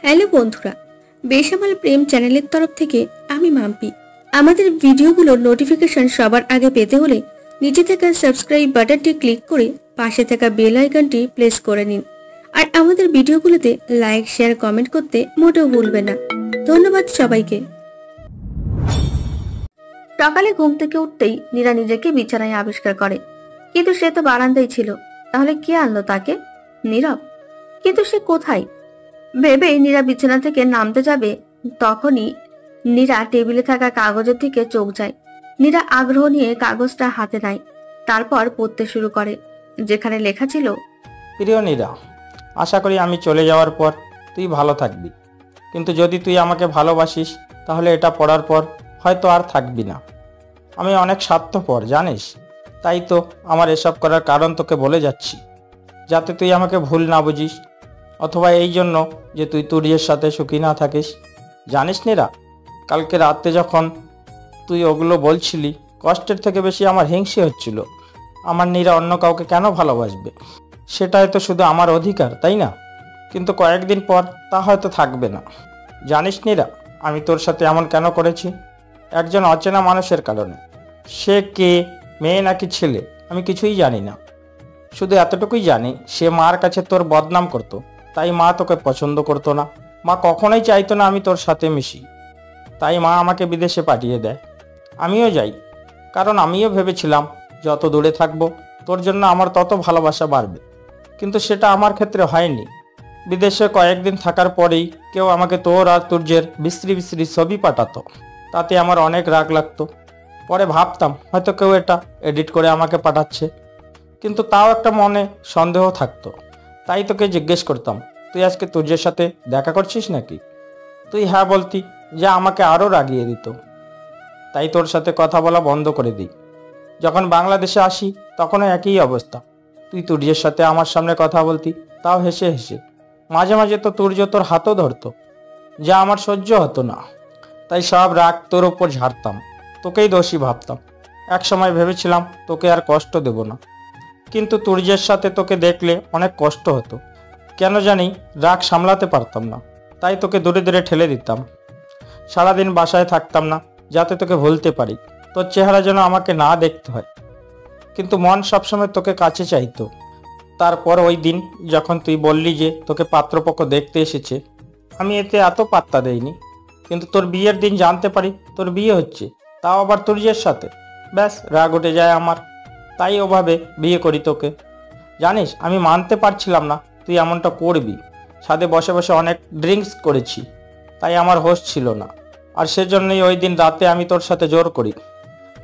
Hello বন্ধুরা, বেসামাল প্রেম চ্যানেলের তরফ থেকে আমি মাম্পি। আমাদের ভিডিওগুলোর নোটিফিকেশন সবার আগে পেতে হলে নিচে থাকা সাবস্ক্রাইব বাটনটি ক্লিক করে পাশে থাকা বেল আইকনটি প্রেস করে নিন। আর আমাদের ভিডিওগুলোতে লাইক, শেয়ার, কমেন্ট করতে মোটেও ভুলবেন না। ধন্যবাদ সবাইকে। সকালে ঘুম থেকে উঠতেই নীরা নিজেকে বিছানায় আবিষ্কার করে, কিন্তু সে তো বারান্দায় ছিল। তাহলে কে আনলো তাকে? নীরব। কিন্তু সে কোথায়? ভেবে নীরা বিছানা থেকে নামতে যাবে, তখনই নীরা টেবিলে থাকা কাগজের দিকে চোখ যায়। নীরা আগ্রহ নিয়ে কাগজটা হাতে নেয়, তারপর পড়তে শুরু করে, যেখানে লেখা ছিল, প্রিয় নীরা, আশা করি আমি চলে যাওয়ার পর তুই ভালো থাকবি। কিন্তু যদি তুই আমাকে ভালোবাসিস তাহলে এটা পড়ার পর হয়তো আর থাকবি না। আমি অনেক স্বার্থপর জানিস, তাই তো আমার এসব করার কারণ তোকে বলে যাচ্ছি, যাতে তুই আমাকে ভুল না বুঝিস, অথবা এই জন্য যে তুই তুরিয়ের সাথে সুখী না থাকিস। জানিস নীরা, কালকে রাতে যখন তুই ওগুলো বলছিলি, কষ্টের থেকে বেশি আমার হিংসে হচ্ছিল। আমার নীরা অন্য কাউকে কেন ভালোবাসবে? সেটাই তো শুধু আমার অধিকার, তাই না? কিন্তু কয়েকদিন পর তা হয়তো থাকবে না। জানিস নীরা, আমি তোর সাথে এমন কেন করেছি? একজন অচেনা মানুষের কারণে। সে কে, মেয়ে নাকি ছেলে, আমি কিছুই জানি না। শুধু এতটুকুই জানি সে মার কাছে তোর বদনাম করত, তাই মা তোকে পছন্দ করতো না। মা কখনোই চাইতো না আমি তোর সাথে মিশি, তাই মা আমাকে বিদেশে পাঠিয়ে দেয়। আমিও যাই, কারণ আমিও ভেবেছিলাম যত দূরে থাকবো তোর জন্য আমার তত ভালোবাসা বাড়বে। কিন্তু সেটা আমার ক্ষেত্রে হয়নি। বিদেশে কয়েকদিন থাকার পরেই কেউ আমাকে তোর আর তুর্যের বিশ্রী বিশ্রী ছবি পাঠাতো, তাতে আমার অনেক রাগ লাগতো। পরে ভাবতাম হয়তো কেউ এটা এডিট করে আমাকে পাঠাচ্ছে, কিন্তু তাও একটা মনে সন্দেহ থাকতো। তাই তোকে জিজ্ঞেস করতাম, তুই আজকে তুর্যের সাথে দেখা করছিস নাকি? তুই হ্যাঁ বলতি, যা আমাকে আরও রাগিয়ে দিত। তাই তোর সাথে কথা বলা বন্ধ করে দিই। যখন বাংলাদেশে আসি তখনও একই অবস্থা। তুই তুর্যের সাথে আমার সামনে কথা বলতি, তাও হেসে হেসে। মাঝে মাঝে তো তুর্য তোর হাতও ধরতো, যা আমার সহ্য হতো না। তাই সব রাগ তোর ওপর ঝাড়তাম, তোকেই দোষী ভাবতাম। এক সময় ভেবেছিলাম তোকে আর কষ্ট দেব না, কিন্তু তুর্যের সাথে তোকে দেখলে অনেক কষ্ট হতো। কেন জানি রাগ সামলাতে পারতাম না, তাই তোকে দূরে দূরে ঠেলে দিতাম। সারাদিন বাসায় থাকতাম না, যাতে তোকে ভুলতে পারি, তোর চেহারা যেন আমাকে না দেখতে হয়। কিন্তু মন সবসময় তোকে কাছে চাইতো। তারপর ওই দিন যখন তুই বললি যে তোকে পাত্রপক্ষ দেখতে এসেছে, আমি এতে এত পাত্তা দেইনি। কিন্তু তোর বিয়ের দিন জানতে পারি তোর বিয়ে হচ্ছে, তাও আবার তুর্যের সাথে। ব্যাস, রাগ উঠে যায় আমার, তাই ওভাবে বিয়ে করি তোকে। জানিস, আমি মানতে পারছিলাম না তুই এমনটা করবি। ছাদে বসে বসে অনেক ড্রিঙ্কস করেছি, তাই আমার হোশ ছিল না। আর সেজন্যই ওই দিন রাতে আমি তোর সাথে জোর করি।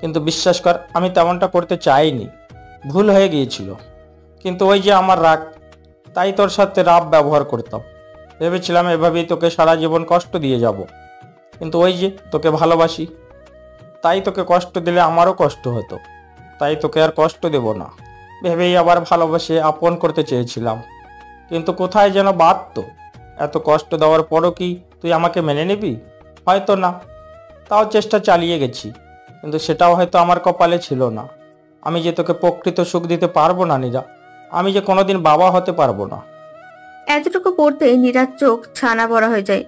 কিন্তু বিশ্বাস কর, আমি তেমনটা করতে চাইনি, ভুল হয়ে গিয়েছিল। কিন্তু ওই যে আমার রাগ, তাই তোর সাথে রাব ব্যবহার করতাম। ভেবেছিলাম এভাবেই তোকে সারা জীবন কষ্ট দিয়ে যাব। কিন্তু ওই যে তোকে ভালোবাসি, তাই তোকে কষ্ট দিলে আমারও কষ্ট হতো। তাই তোকে আর কষ্ট দেব না ভেবেই আবার ভালোবাসে আপন করতে চেয়েছিলাম। কিন্তু কোথায় যেন বাধত। এত কষ্ট দেওয়ার পরও কি তুই আমাকে মেনে নিবি? হয়তো না, তাও চেষ্টা চালিয়ে গেছি। কিন্তু সেটাও হয়তো আমার কপালে ছিল না। আমি যে তোকে প্রকৃত সুখ দিতে পারবো না নীরা, আমি যে কোনোদিন বাবা হতে পারবো না। এতটুকু পড়তে নীরার চোখ ছানা বড়া হয়ে যায়।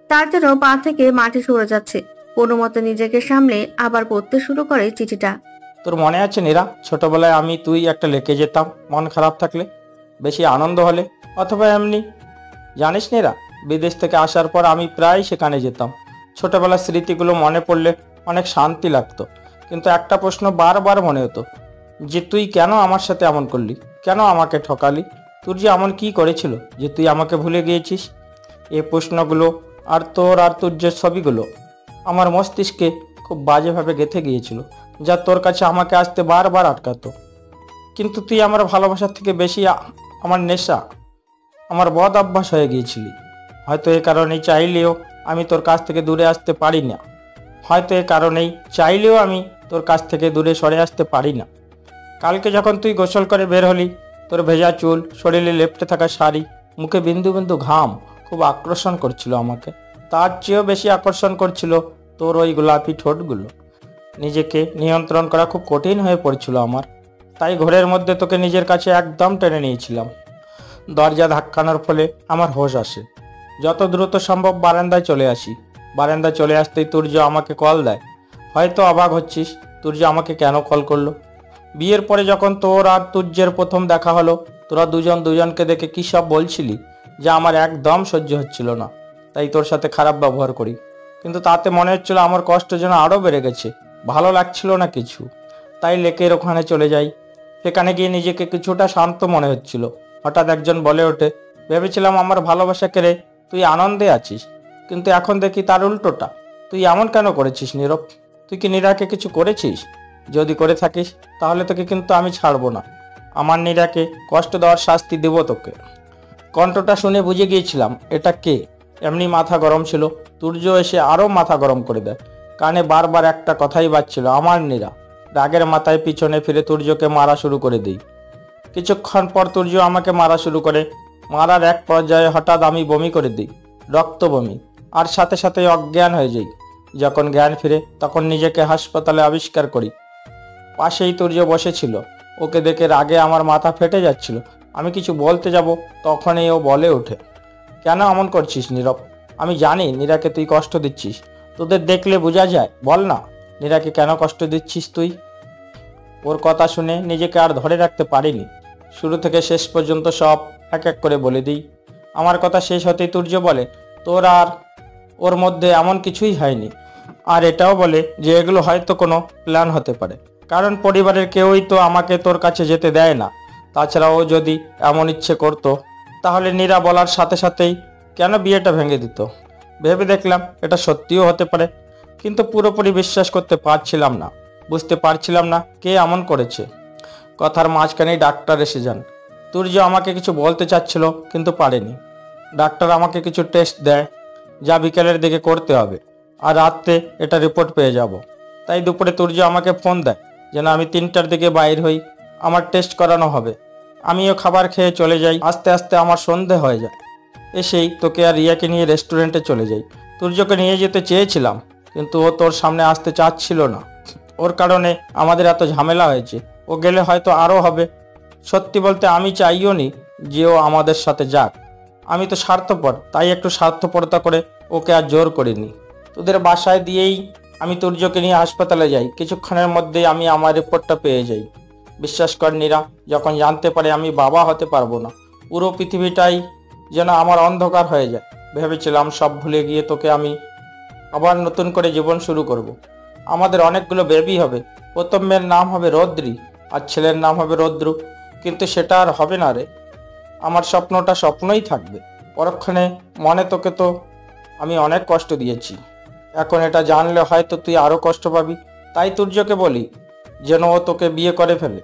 তার যেন পা থেকে মাটি সরে যাচ্ছে। কোনো মতে নিজেকে সামলে আবার পড়তে শুরু করে চিঠিটা। তোর মনে আছে নীরা, ছোটবেলায় আমি তুই একটা লেখে যেতাম মন খারাপ থাকলে, বেশি আনন্দ হলে, অথবা এমনি। জানিস নীরা, বিদেশ থেকে আসার পর আমি প্রায় সেখানে যেতাম। ছোটবেলার স্মৃতিগুলো মনে পড়লে অনেক শান্তি লাগতো। কিন্তু একটা প্রশ্ন বারবার মনে হতো, যে তুই কেন আমার সাথে এমন করলি, কেন আমাকে ঠকালি? তোর যে এমন কি করেছিল যে তুই আমাকে ভুলে গিয়েছিস? এই প্রশ্নগুলো আর তোর যে ছবিগুলো আমার মস্তিষ্কে খুব বাজেভাবে গেঁথে গিয়েছিল, যা তোর কাছে আমাকে আসতে বারবার আটকাতো। কিন্তু তুই আমার ভালোবাসার থেকে বেশি আমার নেশা, আমার বদ অভ্যাস হয়ে গিয়েছিলি। হয়তো এ কারণেই চাইলেও আমি তোর কাছ থেকে দূরে আসতে পারি না। তোর কাছ থেকে দূরে সরে আসতে পারি না। কালকে যখন তুই গোসল করে বের হলি, তোর ভেজা চুল, শরীরে লেপ্টে থাকা শাড়ি, মুখে বিন্দু বিন্দু ঘাম খুব আকর্ষণ করছিল আমাকে। তার চেয়েও বেশি আকর্ষণ করছিল তোর ওই গোলাপি ঠোঁটগুলো। নিজেকে নিয়ন্ত্রণ করা খুব কঠিন হয়ে পড়ছিল আমার। তাই ঘরের মধ্যে তোকে নিজের কাছে একদম টেনে নিয়েছিলাম। দরজা ধাক্কানোর ফলে আমার হোশ আসে। যত দ্রুত সম্ভব বারান্দায় চলে আসি। বারান্দায় চলে আসতেই তুর্য আমাকে কল দেয়। হয়তো অবাক হচ্ছিস তুর্য আমাকে কেন কল করলো। বিয়ের পরে যখন তোর আর তুর্যের প্রথম দেখা হলো, তোরা দুজন দুজনকে দেখে কী সব বলছিলি, যা আমার একদম সহ্য হচ্ছিল না, তাই তোর সাথে খারাপ ব্যবহার করি। কিন্তু তাতে মনে হচ্ছিল আমার কষ্ট যেন আরও বেড়ে গেছে, ভালো লাগছিল না কিছু। তাই লেকের ওখানে চলে যাই। সেখানে গিয়ে নিজেকে কিছুটা শান্ত মনে হচ্ছিল। হঠাৎ একজন বলে ওঠে, ভেবেছিলাম আমার ভালোবাসা কেড়ে তুই আনন্দে আছিস, কিন্তু এখন দেখি তার উল্টোটা। তুই এমন কেন করেছিস নীরব? তুই কি নীরাকে কিছু করেছিস? যদি করে থাকিস তাহলে তোকে কিন্তু আমি ছাড়বো না। আমার নীরাকে কষ্ট দেওয়ার শাস্তি দেব তোকে। কণ্ঠটা শুনে বুঝে গিয়েছিলাম এটা কে। এমনি মাথা গরম ছিল। তুর্য এসে আরও মাথা গরম করে দেয়। কানে বারবার একটা কথাই বাজছিল, আমার নীরা। রাগের মাথায় পিছনে ফিরে তুর্যকে মারা শুরু করে দিই। কিছুক্ষণ পর তুর্য আমাকে মারা শুরু করে। মারার এক পর্যায়ে হঠাৎ আমি বমি করে দিই, রক্ত বমি, আর সাথে সাথে অজ্ঞান হয়ে যাই। যখন জ্ঞান ফিরে তখন নিজেকে হাসপাতালে আবিষ্কার করি। পাশেই তুর্য বসেছিল। ওকে দেখে রাগে আমার মাথা ফেটে যাচ্ছিল। আমি কিছু বলতে যাব, তখনই ও বলে ওঠে, কেন এমন করছিস নীরব? আমি জানি নীরাকে তুই কষ্ট দিচ্ছিস, তোদের দেখলে বোঝা যায়। বল না, নীরাকে কেন কষ্ট দিচ্ছিস তুই? ওর কথা শুনে নিজেকে আর ধরে রাখতে পারিনি। শুরু থেকে শেষ পর্যন্ত সব এক এক করে বলে দিই। আমার কথা শেষ হতেই তুর্য বলে, তোর আর ওর মধ্যে এমন কিছুই হয়নি। আর এটাও বলে যে এগুলো হয়তো কোনো প্ল্যান হতে পারে, কারণ পরিবারের কেউই তো আমাকে তোর কাছে যেতে দেয় না। তাছাড়া ও যদি এমন ইচ্ছে করতো তাহলে নীরা বলার সাথে সাথেই কেন বিয়েটা ভেঙে দিত। ভেবে দেখলাম এটা সত্যিও হতে পারে, কিন্তু পুরোপুরি বিশ্বাস করতে পারছিলাম না। বুঝতে পারছিলাম না কে এমন করেছে। কথার মাঝখানেই ডাক্তার এসে যান। তুর্য আমাকে কিছু বলতে চাচ্ছিল কিন্তু পারেনি। ডাক্তার আমাকে কিছু টেস্ট দেয়, যা বিকেলের দিকে করতে হবে, আর রাত্রে এটা রিপোর্ট পেয়ে যাব। তাই দুপুরে তুর্য আমাকে ফোন দেয় যেন আমি 3টার দিকে বাইর হই, আমার টেস্ট করানো হবে। আমিও খাবার খেয়ে চলে যাই। আস্তে আস্তে আমার সন্ধে হয়ে যায়। এসেই তোকে আর রিয়াকে নিয়ে রেস্টুরেন্টে চলে যাই। তুর্যকে নিয়ে যেতে চেয়েছিলাম, কিন্তু ও তোর সামনে আসতে চাচ্ছিল না। ওর কারণে আমাদের এত ঝামেলা হয়েছে। ও গেলে হয়তো আরও হবে। সত্যি বলতে আমি চাইও নি যে ও আমাদের সাথে যাক। আমি তো স্বার্থপর, তাই একটু স্বার্থপরতা করে ওকে আর জোর করিনি। তোদের বাসায় দিয়েই আমি তুর্যকে নিয়ে হাসপাতালে যাই। কিছুক্ষণের মধ্যেই আমি আমার রিপোর্টটা পেয়ে যাই। বিশ্বাস কর নীরা, যখন জানতে পারে আমি বাবা হতে পারবো না, পুরো পৃথিবীটাই যেন আমার অন্ধকার হয়ে যায়। ভেবেছিলাম সব ভুলে গিয়ে তোকে আমি আবার নতুন করে জীবন শুরু করব। আমাদের অনেকগুলো বেবি হবে। প্রথম মেয়ের নাম হবে রৌদ্রী আর ছেলের নাম হবে রৌদ্র। কিন্তু সেটা আর হবে না রে। আমার স্বপ্নটা স্বপ্নই থাকবে। পরক্ষণে মনে তোকে তো আমি অনেক কষ্ট দিয়েছি। এখন এটা জানলে হয়তো তুই আরও কষ্ট পাবি। তাই তুর্যকে বলি যেন ও তোকে বিয়ে করে ফেলে।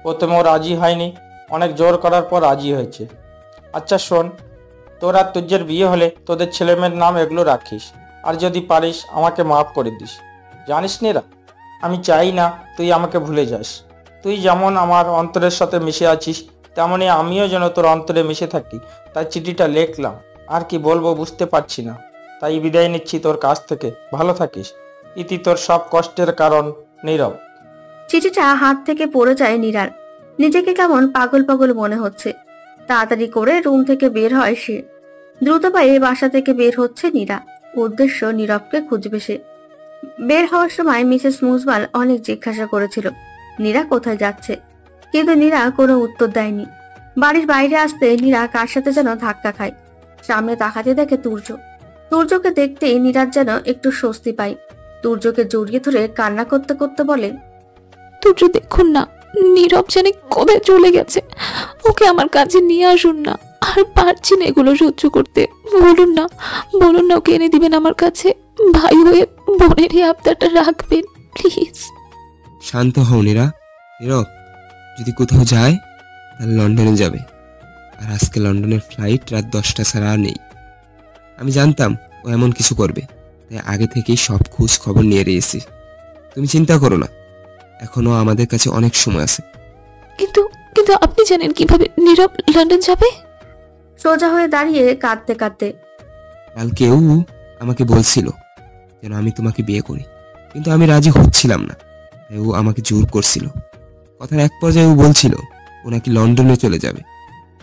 প্রথমে ও রাজি হয়নি, অনেক জোর করার পর রাজি হয়েছে। আচ্ছা শোন, তোর আর তুর্যের বিয়ে হলে তোদের ছেলেমেয়ের নাম এগুলো রাখিস, আর যদি পারিস আমাকে মাফ করে দিস। জানিস নীরা, আমি চাই না তুই আমাকে ভুলে যাস। তুই যেমন আমার অন্তরের সাথে মিশে আছিস, তেমনই আমিও যেন তোর অন্তরে মিশে থাকি। তাই চিঠিটা লিখলাম। আর কি বলবো বুঝতে পারছি না, তাই বিদায় নিচ্ছি তোর কাছ থেকে। ভালো থাকিস। ইতি, তোর সব কষ্টের কারণ নীরব। চিঠিটা হাত থেকে পড়ে যায় নীরার। নিজেকে কেমন পাগল পাগল মনে হচ্ছে। তাড়াতাড়ি করে রুম থেকে বের হয় সে। দ্রুত পায়ে বাসা থেকে বের হচ্ছে নীরা। উদ্দেশ্য নীরবকে খুঁজবে সে। বের হওয়ার সময় মিসেস মুজমাল অনেক জিজ্ঞাসা করেছিল নীরা কোথায় যাচ্ছে, কিন্তু নীরা কোনো উত্তর দেয়নি। বাড়ির বাইরে আসতে নীরা কার সাথে যেন ধাক্কা খায়। সামনে তাকাতে দেখে তুর্য। তুর্যকে দেখতেই নীরার যেন একটু স্বস্তি পায়। তুর্যকে জড়িয়ে ধরে কান্না করতে করতে বলে, তুর্য দেখুন না, নীরব জানে কোথায় চলে গেছে। ওকে আমার কাছে নিয়ে আসুন না, আর পারছি না এগুলো সহ্য করতে। বলুন না, বলুন না, ওকে এনে দিবেন আমার কাছে। ভাই হয়ে বোনের এই আবদারটা রাখবেন প্লিজ। শান্ত হও নীরা। নীরব যদি কোথাও যায় তাহলে লন্ডনে যাবে, আর আজকে লন্ডনের ফ্লাইট রাত 10টা ছাড়া আর নেই। আমি জানতাম ও এমন কিছু করবে, তাই আগে থেকেই সব খোঁজ খবর নিয়ে রয়েছি। তুমি চিন্তা করো না, এখনো আমাদের কাছে অনেক সময় আছে। কিন্তু কিন্তু আপনি জানেন কিভাবে নীরব লন্ডন যাবে? সোজা হয়ে দাঁড়িয়ে কাঁদতে কাঁদতে, কালকেও আমাকে বলছিল যেন আমি তোমাকে বিয়ে করি, কিন্তু আমি রাজি হচ্ছিলাম না, তাই ও আমাকে জোর করছিল। কথার এক পর্যায়ে ও বলছিল ও নাকি লন্ডনে চলে যাবে,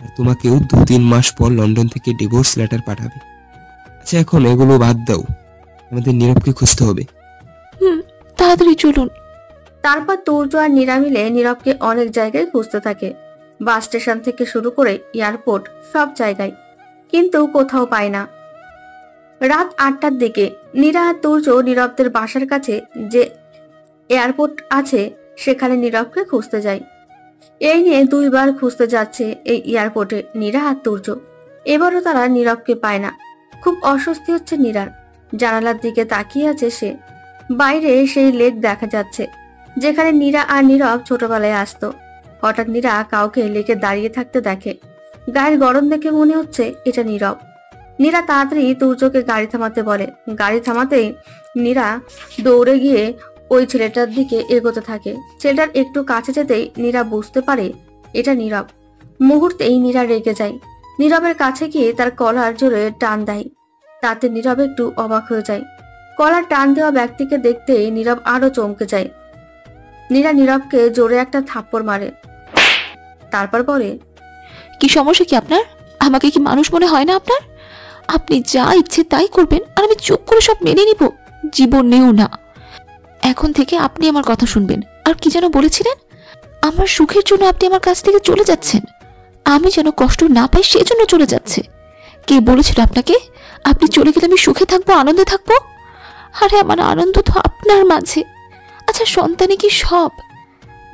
আর তোমাকেও 2-3 মাস পর লন্ডন থেকে ডিভোর্স লেটার পাঠাবে। আচ্ছা, এখন এগুলো বাদ দাও, আমাদের নীরবকে খুঁজতে হবে। তাড়াতাড়ি চলুন। তারপর তুর্য আর নীরা মিলে নীরবকে অনেক জায়গায় খুঁজতে থাকে, বাস স্টেশন থেকে শুরু করে এয়ারপোর্ট, সব জায়গায়, কিন্তু কোথাও পায় না। রাত 8টার দিকে নীরা আর তুর্য নীরবদের বাসার কাছে যে এয়ারপোর্ট আছে সেখানে নীরবকে খুঁজতে যায়। এই নিয়ে 2বার খুঁজতে যাচ্ছে এই এয়ারপোর্টে নীরা আর তুর্য। এবারও তারা নীরবকে পায় না। খুব অস্বস্তি হচ্ছে নীরার। জানালার দিকে তাকিয়ে আছে সে। বাইরে সেই লেক দেখা যাচ্ছে যেখানে নীরা আর নীরব ছোটবেলায় আসতো। হঠাৎ নীরা কাউকে লেকে দাঁড়িয়ে থাকতে দেখে। গায়ের গরম দেখে মনে হচ্ছে এটা নীরব। নীরা তাড়াতাড়ি তুর্যকে গাড়ি থামাতে বলে। গাড়ি থামাতেই নীরা দৌড়ে গিয়ে ওই ছেলেটার দিকে এগোতে থাকে। ছেলেটার একটু কাছে যেতেই নীরা বুঝতে পারে এটা নীরব। মুহূর্তেই নীরা রেগে যায়। নীরবের কাছে গিয়ে তার কলার জোরে টান দেয়। তাতে নীরব একটু অবাক হয়ে যায়। কলার টান দেওয়া ব্যক্তিকে দেখতেই নীরব আরো চমকে যায়। নীরা নীরবকে জোরে একটা থাপ্পড় মারে, তারপর বলে, কি সমস্যা কি আপনার? আমাকে কি মানুষ মনে হয় না আপনার? আপনি যা ইচ্ছে তাই করবেন আর আমি চুপ করে সব মেনে নিব? জীবনেও না। এখন থেকে আপনি আমার কথা শুনবেন। আর কি যেন বলেছিলেন? আমার সুখের জন্য আপনি আমার কাছ থেকে চলে যাচ্ছেন। আমি যেন কষ্ট না পাই সেজন্য চলে যাচ্ছে। কে বলেছিল আপনাকে আপনি চলে গেলে আমি সুখে থাকবো, আনন্দে থাকবো? আরে আমার আনন্দ তো আপনার মাঝে। আচ্ছা, সন্তানে কি সব?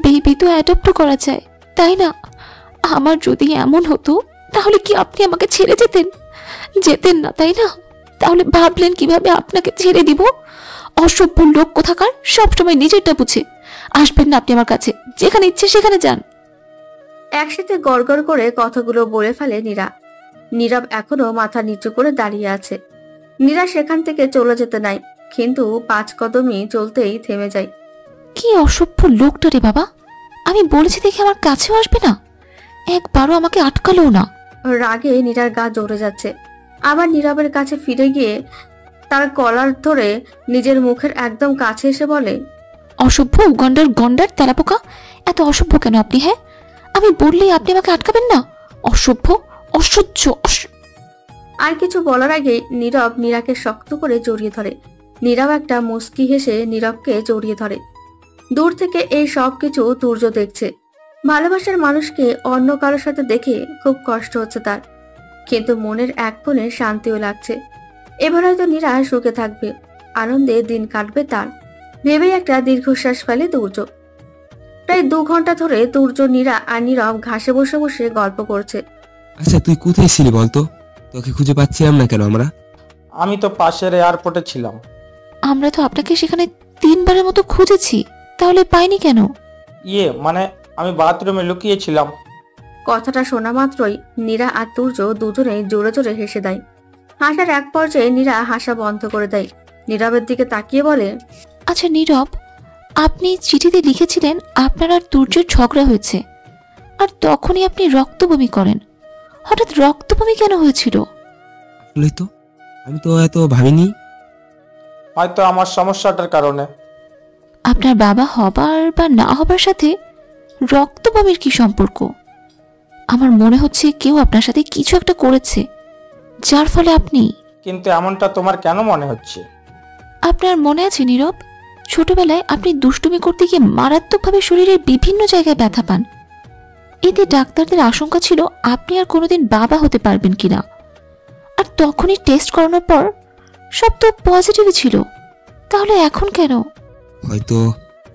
বেবি তো অ্যাডপ্ট করা যায়, তাই না? আমার যদি এমন হতো তাহলে কি আপনি আমাকে ছেড়ে যেতেন? যেতেন না, তাই না? তাহলে ভাবলেন কিভাবে আপনাকে ছেড়ে দিব? অসভ্য লোক কোথাকার, সবসময় নিজেরটা বুঝে। আসবেন না আপনি আমার কাছে, যেখানে ইচ্ছে সেখানে যান। একসাথে গড়গড় করে কথাগুলো বলে ফেলে নীরা। নীরব এখনো মাথা নিচু করে দাঁড়িয়ে আছে। নীরা সেখান থেকে চলে যেতে নাই, কিন্তু 5 কদমই চলতেই থেমে যায়। কি অসভ্য লোকটা রে বাবা! আমি বলেছি দেখে আমার কাছেও আসবে না, একবারও আমাকে আটকালোও না। রাগে নীরার গা জ্বরে যাচ্ছে। আবার নীরবের কাছে ফিরে গিয়ে তার কলার ধরে নিজের মুখের একদম কাছে এসে বলে, অসভ্য উগান্ডার গন্ডার তেলাপোকা! এত অসভ্য কেন আপনি? হ্যাঁ, আমি বললেই আপনি আমাকে আটকাবেন না? অসভ্য, অসহ্য। আর কিছু বলার আগে নীরব নীরাকে শক্ত করে জড়িয়ে ধরে। নীরব একটা মুচকি হেসে নীরবকে জড়িয়ে ধরে। দূর থেকে এই সব কিছু তুর্য দেখছে। ভালোবাসার মানুষকে অন্য কারোর সাথে দেখে খুব কষ্ট হচ্ছে তার, কিন্তু মনের এক কোণে শান্তিও লাগছে। এবার হয়তো নীরা সুখে থাকবে, আনন্দে দিন কাটবে তার ভেবেই একটা দীর্ঘশ্বাস ফেলে তুর্য। প্রায় 2 ঘন্টা ধরে তুর্য, নীরা আর নীরব ঘাসে বসে বসে গল্প করছে। আচ্ছা, তুই কোথায় ছিলি বলতো? তোকে খুঁজে পাচ্ছিলাম না কেন আমরা? আমি তো পাশের এয়ারপোর্টে ছিলাম। আমরা তো আপনাকে সেখানে 3বারের মতো খুঁজেছি, তাহলে পাইনি কেন? মানে আমি বাথরুমে লুকিয়েছিলাম। কথাটা শোনা মাত্রই নীরা আর তুর্য দুজনেই জোরে জোরে হেসে দেয়। হাসার এক পর্যায়ে নীরা হাসা বন্ধ করে দেয়। নীরবের দিকে তাকিয়ে বলে, আচ্ছা নীরব, আপনি চিঠিতে লিখেছিলেন আপনার আর তুর্যের ঝগড়া হয়েছে, আর তখনই আপনি রক্তবমি করেন। হঠাৎ রক্তবমি কেন হয়েছিল? আসলে তো আমি তো এত ভাবিনি। হয়তো আমার সমস্যাটার কারণে। আপনার বাবা হবার বা না হবার সাথে রক্তবমির কি সম্পর্ক? আমার মনে হচ্ছে কেউ আপনার সাথে কিছু একটা করেছে, যার ফলে আপনি। কিন্তু এমনটা তোমার কেন মনে হচ্ছে? আপনার মনে আছে নীরব, ছোটবেলায় আপনি দুষ্টুমি করতে গিয়ে মারাত্মকভাবে শরীরের বিভিন্ন জায়গায় ব্যথা পান। এতে ডাক্তারদের আশঙ্কা ছিল আপনি আর কোনোদিন বাবা হতে পারবেন কিনা। আর তখনই টেস্ট করানোর পর সব তো পজিটিভই ছিল, তাহলে এখন কেন? হয়তো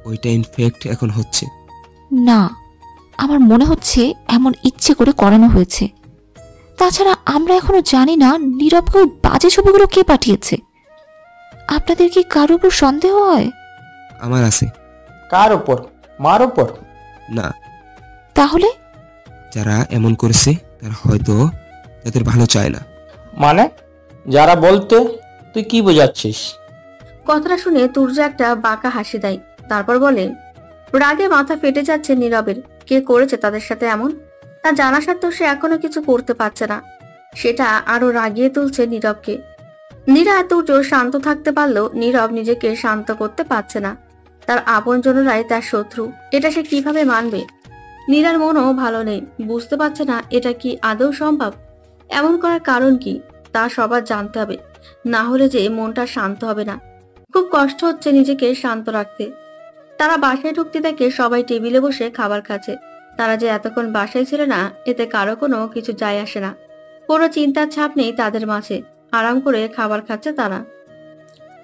ওইটা ইনফেক্ট এখন হচ্ছে। না, আমার মনে হচ্ছে এমন ইচ্ছে করে করানো হয়েছে। তাছাড়া আমরা এখনো জানি না নীরবকে ওই বাজে ছবিগুলো কে পাঠিয়েছে। আপনাদের কি কারোর উপর সন্দেহ হয়? আমার আছে। কার উপর? মার উপর? না, তাহলে? যারা এমন করেছে তারা হয়তো তাদের ভালো চায় না। মানে যারা বলতে তুই কি বোঝাচ্ছিস? কথাটা শুনে তুর্য একটা বাঁকা হাসি দেয়, তারপর বলে, রাগে মাথা ফেটে যাচ্ছে নীরবের। কে করেছে তাদের সাথে এমন তা জানা সত্ত্বেও সে এখনো কিছু করতে পারছে না। সেটা আরো রাগিয়ে তুলছে নীরবকে। নীরা তুর্য শান্ত থাকতে পারলেও নীরব নিজেকে শান্ত করতে পারছে না। তার আপনজনেরাই তার শত্রু, এটা সে কিভাবে মানবে? নীরার মনও ভালো নেই, বুঝতে পারছে না এটা কি আদৌ সম্ভব। এমন করার কারণ কি তা সবার জানতে হবে। না হলে যে মনটা শান্ত হবে না। খুব কষ্ট হচ্ছে নিজেকে শান্ত রাখতে। তারা বাসায় ঢুকতে দেখে সবাই টেবিলে বসে খাবার খাচ্ছে। তারা যে এতক্ষণ বাসায় ছিল না, এতে কারো কোনো কিছু যায় আসে না। কোনো চিন্তার ছাপ নেই তাদের মাঝে। আরাম করে খাবার খাচ্ছে তারা।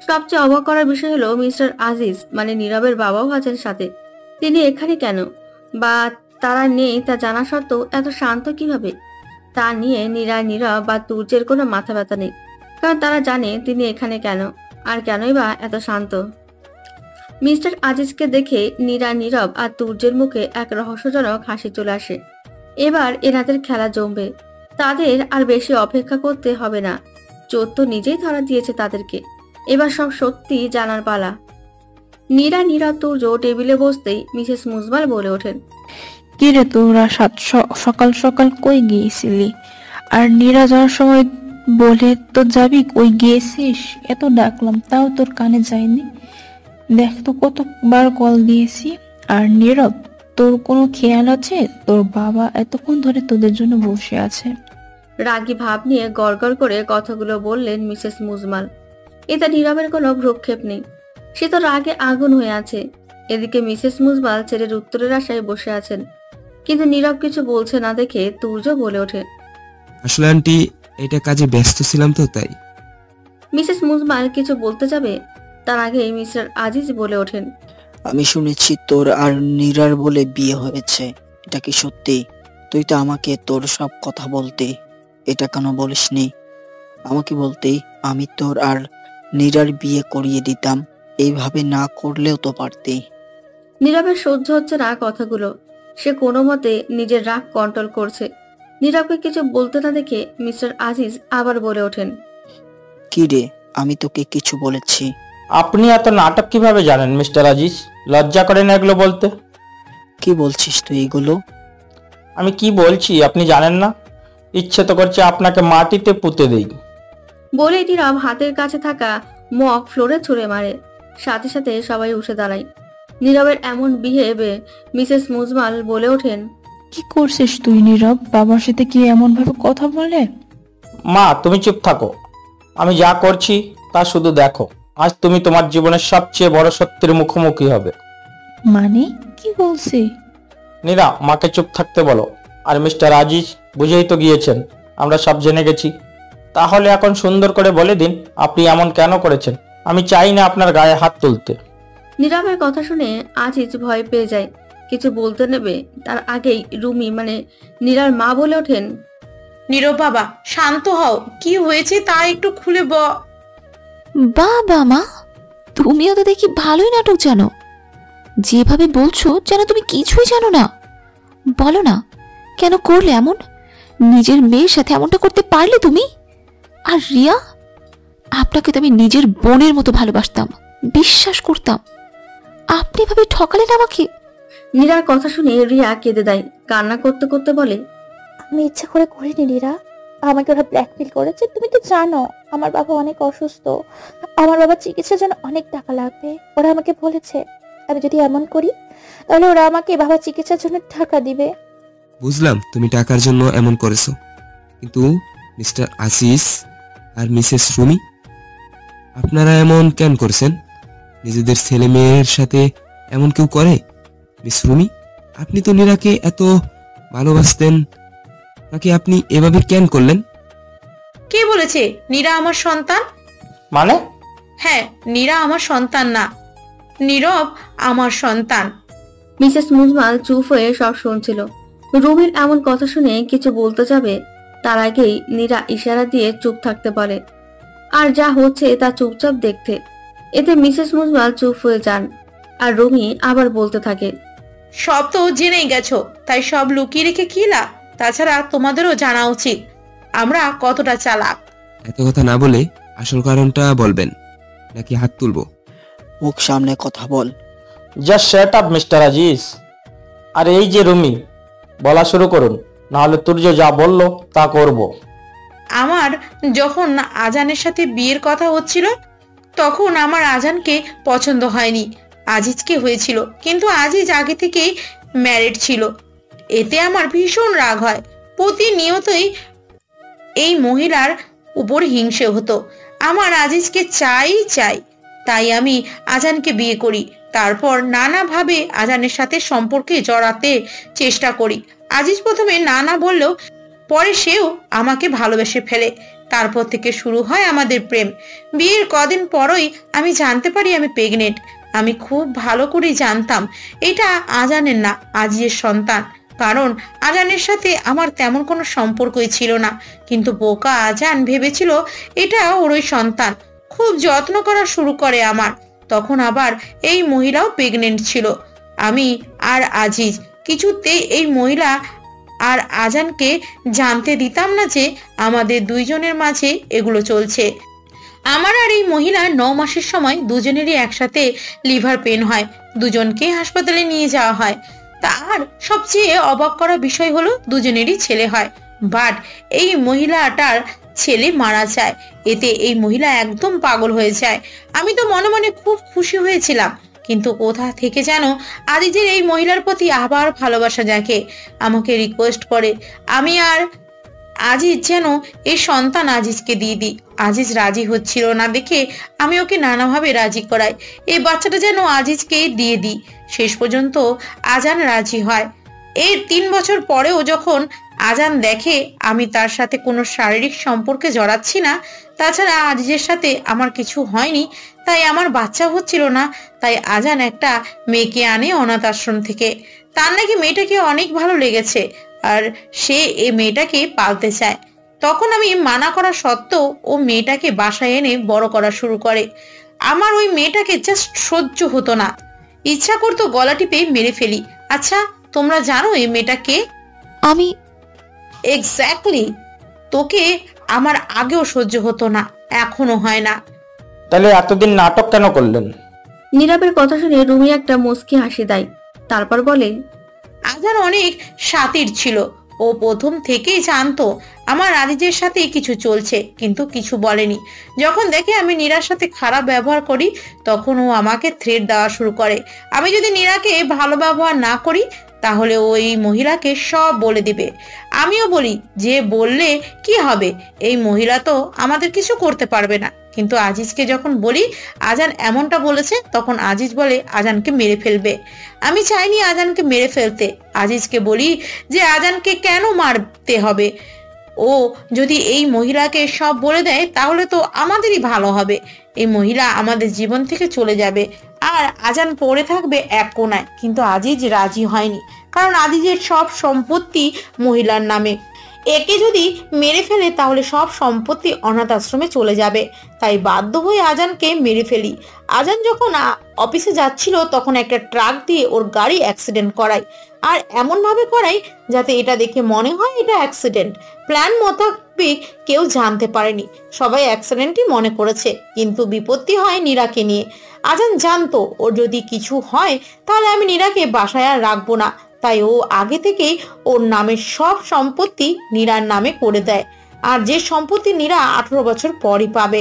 সবচেয়ে অবাক করার বিষয় হলো মিস্টার আজিজ মানে নীরবের বাবাও আছেন সাথে। তিনি এখানে কেন, বা তারা নেই তা জানা সত্ত্বেও এত শান্ত কিভাবে? তা নিয়ে নীরব বা তুর্যের কোনো মাথা ব্যথা নেই, কারণ তারা জানে তিনি এখানে কেন, আর কেনই বা এত শান্ত। মিস্টার আজিজকে দেখে নীরব আর তুর্যের মুখে এক রহস্যজনক হাসি চলে আসে। এবার এনাদের খেলা জমবে। তাদের আর বেশি অপেক্ষা করতে হবে না। চোর তো নিজেই ধরা দিয়েছে তাদেরকে। এবার সব সত্যি জানার পালা। নীরব তুর্য টেবিলে বসতেই মিসেস মুজমাল বলে ওঠেন, কিরে তোরা সকাল সকাল কই গিয়েছিলি? আর নীরা যাওয়ার সময় বলে তো যাবি, কই গিয়েছিস? এত ডাকলাম তাও তোর কানে যায়নি। দেখ তো কতবার কল দিয়েছি। আর নীরব, তোর কোনো খেয়াল আছে? তোর বাবা এতক্ষণ ধরে তোদের জন্য বসে আছে। রাগী ভাব নিয়ে গড়গড় করে কথাগুলো বললেন মিসেস মুজমাল। এতে নীরবের কোনো ভ্রুক্ষেপ নেই। সে তো রাগে আগুন হয়ে আছে। এদিকে মিসেস মুজমাল ছেলের উত্তরের আশায় বসে আছেন, কিন্তু নীরব কিছু বলছে না দেখে তুর্য বলে ওঠে, আসলে আন্টি, এটা কাজে ব্যস্ত ছিলাম তো তাই। মিসেস মুজমাল কিছু বলতে যাবে, তার আগে মিস্টার আজিজ বলে ওঠেন, আমি শুনেছি তোর আর নীরার বলে বিয়ে হয়েছে। এটা কি সত্যি? তুই তো আমাকে তোর সব কথা বলতে, এটা কেন বলিসনি? আমাকে বলতেই আমি তোর আর নীরার বিয়ে করিয়ে দিতাম। এইভাবে না করলেও তো পারতি। নীরবের সহ্য হচ্ছে না কথাগুলো। সে কোনো মতে নিজের রাগ কন্ট্রোল করছে। নীরবকে কিছু বলতে না দেখে মিস্টার আজিজ আবার বলে ওঠেন, কি রে, আমি তোকে কিছু বলেছি? আপনি এত নাটক কিভাবে জানেন মিস্টার আজিজ? লজ্জা করে না এগুলো বলতে? কি বলছিস তুই এগুলো? আমি কি বলছি আপনি জানেন না? ইচ্ছে তো করছে আপনাকে মাটিতে পুঁতে দেই। বলে নীরব হাতের কাছে থাকা মগ ফ্লোরে ছুঁড়ে মারে। সাথে সাথে সবাই উঠে দাঁড়ায়। নীরবের এমন বিহেভে মিসেস মুজমাল বলে ওঠেন, কি করছিস তুই নীরব? বাবার সাথে কি এমন ভাবে কথা বলে? মা, তুমি চুপ থাকো। আমি যা করছি তা শুধু দেখো। আজ তুমি তোমার জীবনের সবচেয়ে বড় সত্যের মুখোমুখি হবে। মানে কি বলছি? নীরা, মাকে চুপ থাকতে বলো। আর মিস্টার আজিজ, বুঝেই তো গিয়েছেন, আমরা সব জেনে গেছি। তাহলে এখন সুন্দর করে বলে দিন আপনি এমন কেন করেছেন। আমি চাই না আপনার গায়ে হাত তুলতে। নীরবের কথা শুনে আজিজ ভয় পেয়ে যায়। কিছু বলতে নেবে তার আগেই রুমি মানে নীরার মা বলে ওঠেন, নীরব বাবা, শান্ত হও। কি হয়েছে তা একটু খুলে বাবা মা, তুমিও তো দেখি ভালোই নাটক জানো। যেভাবে বলছো যেন তুমি কিছুই জানো না। বলো না, কেন করলে এমন? নিজের মেয়ের সাথে এমনটা করতে পারলে তুমি? আর রিয়া, আপনাকে তো আমি নিজের বোনের মতো ভালোবাসতাম, বিশ্বাস করতাম। আপনি এভাবে ঠকালেন আমাকে। নীরার কথা শুনে রিয়া কেঁদে দেয়। কান্না করতে করতে বলে, আমি ইচ্ছা করে করিনি নীরা, আমাকে ওরা ব্ল্যাকমেল করেছে। তুমি তো জানো আমার বাবা অনেক অসুস্থ, আমার বাবার চিকিৎসার জন্য অনেক টাকা লাগবে। ওরা আমাকে বলেছে আমি যদি এমন করি তাহলে ওরা আমাকে বাবার চিকিৎসার জন্য টাকা দিবে। বুঝলাম তুমি টাকার জন্য এমন করেছো, কিন্তু মিস্টার আসিস আর মিসেস রুমি, আপনারা এমন কেন করছেন? নিজেদের ছেলে মেয়ের সাথে এমন কেউ করে? মিস রুমি, আপনি তো নীরাকে এত ভালোবাসতেন, তাকে আপনি এভাবে কেন করলেন? কে বলেছে নীরা আমার সন্তান? মানে? হ্যাঁ, নীরা আমার সন্তান না, নীরব আমার সন্তান। মিসেস মুজমাল চুপ হয়ে সব শুনছিল। রুমির এমন কথা শুনে কিছু বলতে যাবে, তার আগেই নীরা ইশারা দিয়ে চুপ থাকতে বলে। আর যা হচ্ছে তা চুপচাপ দেখতে। এতে মিসেস মুজমাল চুপ হয়ে যান। আর রুমি আবার বলতে থাকে, সব তো জেনেই গেছো, তাই সব লুকিয়ে রেখে কি লাভ? তাছাড়া তোমাদেরও জানা উচিত আমরা কতটা চালাক। এত কথা না বলে আসল কারণটা বলবেন, নাকি হাত তুলবো? মুখ সামনে কথা বল। Just shut up mister Aziz. আর এই যে রুমি, বলা শুরু করুন, নাহলে তুর্য যা বললো তা করব। আমার যখন আজানের সাথে বিয়ের কথা হচ্ছিল তখন আমার আজানকে পছন্দ হয়নি, আজিজকে হয়েছিল। কিন্তু আজিজ আগে থেকেই ম্যারিড ছিল। এতে আমার ভীষণ রাগ হয়। প্রতিনিয়তই এই মহিলার উপর হিংসে হতো। আমার আজিজকে চাই চাই, তাই আমি আজানকে বিয়ে করি। তারপর নানাভাবে আজানের সাথে সম্পর্কে জড়াতে চেষ্টা করি। আজিজ প্রথমে না বললেও পরে সেও আমাকে ভালোবেসে ফেলে। তারপর থেকে শুরু হয় আমাদের প্রেম। বিয়ের কদিন পরই আমি জানতে পারি আমি প্রেগনেন্ট। আমি খুব ভালো করেই জানতাম এটা আজানের না, আজিজের সন্তান, কারণ আজানের সাথে আমার তেমন কোনো সম্পর্কই ছিল না। কিন্তু বোকা আজান ভেবেছিল এটা ওরই সন্তান। খুব যত্ন করা শুরু করে আমার। তখন আবার এই মহিলাও প্রেগনেন্ট ছিল। আমি আর আজিজ কিছুতেই এই মহিলা আর আজানকে জানতে দিতাম না যে আমাদের দুইজনের মাঝে এগুলো চলছে। আমার আর এই মহিলা 9 মাসের সময় দুজনেরই একসাথে লিভার পেন হয়। দুজনকে হাসপাতালে নিয়ে যাওয়া হয়। তার সবচেয়ে অবাক করা বিষয় হলো দুজনেরই ছেলে হয়, বাট এই মহিলাটার ছেলে মারা যায়। এতে এই মহিলা একদম পাগল হয়ে যায়। আমি তো মনে মনে খুব খুশি হয়েছিলাম, কিন্তু কোথা থেকে যেন আজিজের এই মহিলার প্রতি আবার ভালোবাসা জাগে। আমাকে রিকোয়েস্ট করে আমি আর আজিজ যেন এই সন্তান আজিজকে দিয়ে দিই। আজিজ রাজি হচ্ছিল না দেখে আমি ওকে নানাভাবে রাজি করাই এই বাচ্চাটা যেন আজিজকে দিয়ে দিই। শেষ পর্যন্ত আজান রাজি হয়। এর 3 বছর পরেও যখন আজান দেখে আমি তার সাথে কোনো শারীরিক সম্পর্কে জড়াচ্ছি না, তাছাড়া আজিজের সাথে আমার কিছু হয়নি, তাই আমার বাচ্চা হচ্ছিল না, তাই আজান একটা মেয়েকে আনে অনাথ আশ্রম থেকে। তার নাকি মেয়েটাকে অনেক ভালো লেগেছে আর সে এই মেয়েটাকে পালতে চায়। তখন আমি মানা করা সত্ত্বেও ও মেয়েটাকে বাসায় এনে বড় করা শুরু করে। আমার ওই মেয়েটাকে জাস্ট সহ্য হতো না, ইচ্ছা করতো গলা টিপে মেরে ফেলি। আচ্ছা, তোমরা জানো এই মেয়েটা কে? আমি এক্স্যাক্টলি, তোকে আমার আগেও সহ্য হতো না, এখনো হয় না। তাহলে এতদিন নাটক কেন করলেন? নীরবের কথা শুনে রুমি একটা মুচকি হাসি দেয়, তারপর বলে, আজান অনেক শাতির ছিল। ও প্রথম থেকেই জানতো আমার আজিজের সাথে কিছু চলছে, কিন্তু কিছু বলেনি। যখন দেখে আমি নীরার সাথে খারাপ ব্যবহার করি, তখন ও আমাকে থ্রেট দেওয়া শুরু করে। আমি যদি নীরাকে ভালো ব্যবহার না করি তাহলে ওই মহিলাকে সব বলে দিবে। আমিও বলি যে বললে কি হবে, এই মহিলা তো আমাদের কিছু করতে পারবে না। কিন্তু আজিজকে যখন বলি আজান এমনটা বলেছে, তখন আজিজ বলে আজানকে মেরে ফেলবে। আমি চাইনি আজানকে মেরে ফেলতে। আজিজকে বলি যে আজানকে কেন মারতে হবে, ও যদি এই মহিলাকে সব বলে দেয় তাহলে তো আমাদেরই ভালো হবে। এই মহিলা আমাদের জীবন থেকে চলে যাবে আর আজান পড়ে থাকবে এক কোনায়। কিন্তু আজিজ রাজি হয়নি, কারণ আজিজের সব সম্পত্তি মহিলার নামে। একে যদি মেরে ফেলে তাহলে সব সম্পত্তি অনাথ আশ্রমে চলে যাবে। তাই বাধ্য হয়ে আজানকে মেরে ফেলি। আজান যখন অফিসে যাচ্ছিল তখন একটা ট্রাক দিয়ে ওর গাড়ি অ্যাক্সিডেন্ট করায়, আর এমন ভাবে করাই যাতে এটা দেখে মনে হয় এটা অ্যাক্সিডেন্ট। প্ল্যান মোতাবেক কেউ জানতে পারেনি, সবাই অ্যাক্সিডেন্টই মনে করেছে। কিন্তু বিপত্তি হয় নীরাকে নিয়ে। আজান জানতো ওর যদি কিছু হয় তাহলে আমি নীরাকে বাসায় আর রাখবো না, তাই ও আগে থেকেই ওর নামের সব সম্পত্তি নীরার নামে করে দেয়। আর যে সম্পত্তি নীরা 18 বছর পরই পাবে।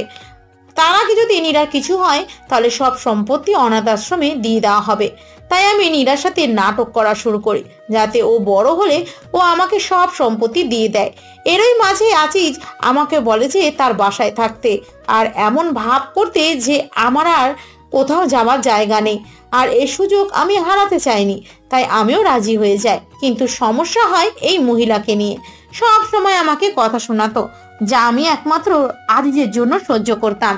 তার আগে যদি নীরার কিছু হয় তাহলে সব সম্পত্তি অনাথ আশ্রমে দিয়ে দেওয়া হবে। তাই আমি নীরার সাথে নাটক করা শুরু করি যাতে ও বড় হলে ও আমাকে সব সম্পত্তি দিয়ে দেয়। এরই মাঝে আজিজ আমাকে বলে যে তার বাসায় থাকতে আর এমন ভাব করতে যে আমার আর কোথাও যাওয়ার জায়গা নেই। আর এই সুযোগ আমি হারাতে চাইনি, তাই আমিও রাজি হয়ে যাই। কিন্তু সমস্যা হয় এই মহিলাকে নিয়ে। সব সময় আমাকে কথা শোনাতো, যা আমি একমাত্র আজিজের জন্য সহ্য করতাম।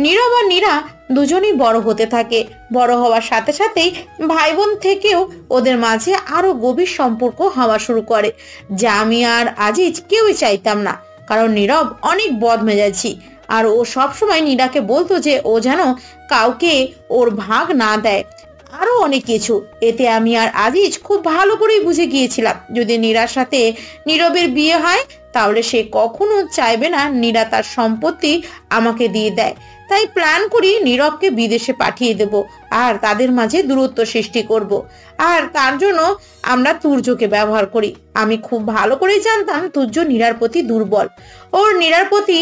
নীরব আর নীরা দুজনেই বড় হতে থাকে। বড় হওয়ার সাথে সাথেই ভাই বোন থেকেও ওদের মাঝে আরো গভীর সম্পর্ক হওয়া শুরু করে, যা আমি আর আজিজ কেউই চাইতাম না। কারণ নীরব অনেক বদমেজাজি, আর ও সবসময় নীরাকে বলতো যে ও যেন কাউকে ওর ভাগ না দেয়, আরো অনেক কিছু। এতে আমি আর আজিজ খুব ভালো করেই বুঝে গিয়েছিলাম যদি নীরার সাথে নীরবের বিয়ে হয় তাহলে সে কখনো চাইবে না নীরা তার সম্পত্তি আমাকে দিয়ে দেয়। তাই প্ল্যান করি নীরবকে বিদেশে পাঠিয়ে দেব আর তাদের মাঝে দূরত্ব সৃষ্টি করব। আর তার জন্য আমরা তুর্যকে ব্যবহার করি। আমি খুব ভালো করে জানতাম তুর্য নীরার প্রতি দুর্বল। ওর নীরার প্রতি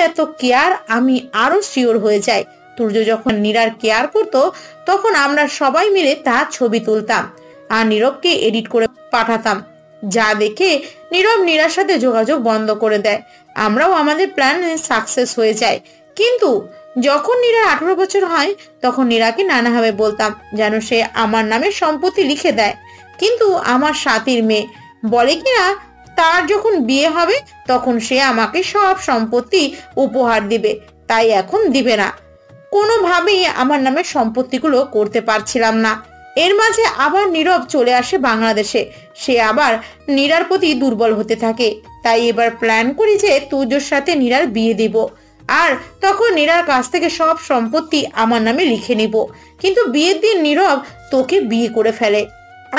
এত কেয়ার আমি আরো শিওর হয়ে যাই। তুর্য যখন নীরার কেয়ার করতো তখন আমরা সবাই মিলে তার ছবি তুলতাম আর নীরবকে এডিট করে পাঠাতাম, যা দেখে নীরব নীরার সাথে যোগাযোগ বন্ধ করে দেয়। আমরাও আমাদের প্ল্যান সাকসেস হয়ে যায়। কিন্তু যখন নীরার 18 বছর হয় তখন নীরাকে নানাভাবে বলতাম যেন সে আমার নামে সম্পত্তি লিখে দেয়। কিন্তু আমার সাথীর মেয়ে বলে কিনা তার যখন বিয়ে হবে তখন সে আমাকে সব সম্পত্তি উপহার দিবে, তাই এখন দিবে না। কোনোভাবেই আমার নামে সম্পত্তিগুলো করতে পারছিলাম না। এর মাঝে আবার নীরব চলে আসে বাংলাদেশে। সে আবার নীরার প্রতি দুর্বল হতে থাকে। তাই এবার প্ল্যান করি যে তুজোর সাথে নীরার বিয়ে দিব, আর তখন নীরার কাছ থেকে সব সম্পত্তি আমার নামে লিখে নিব। কিন্তু বিয়ের দিন নীরব তোকে বিয়ে করে ফেলে,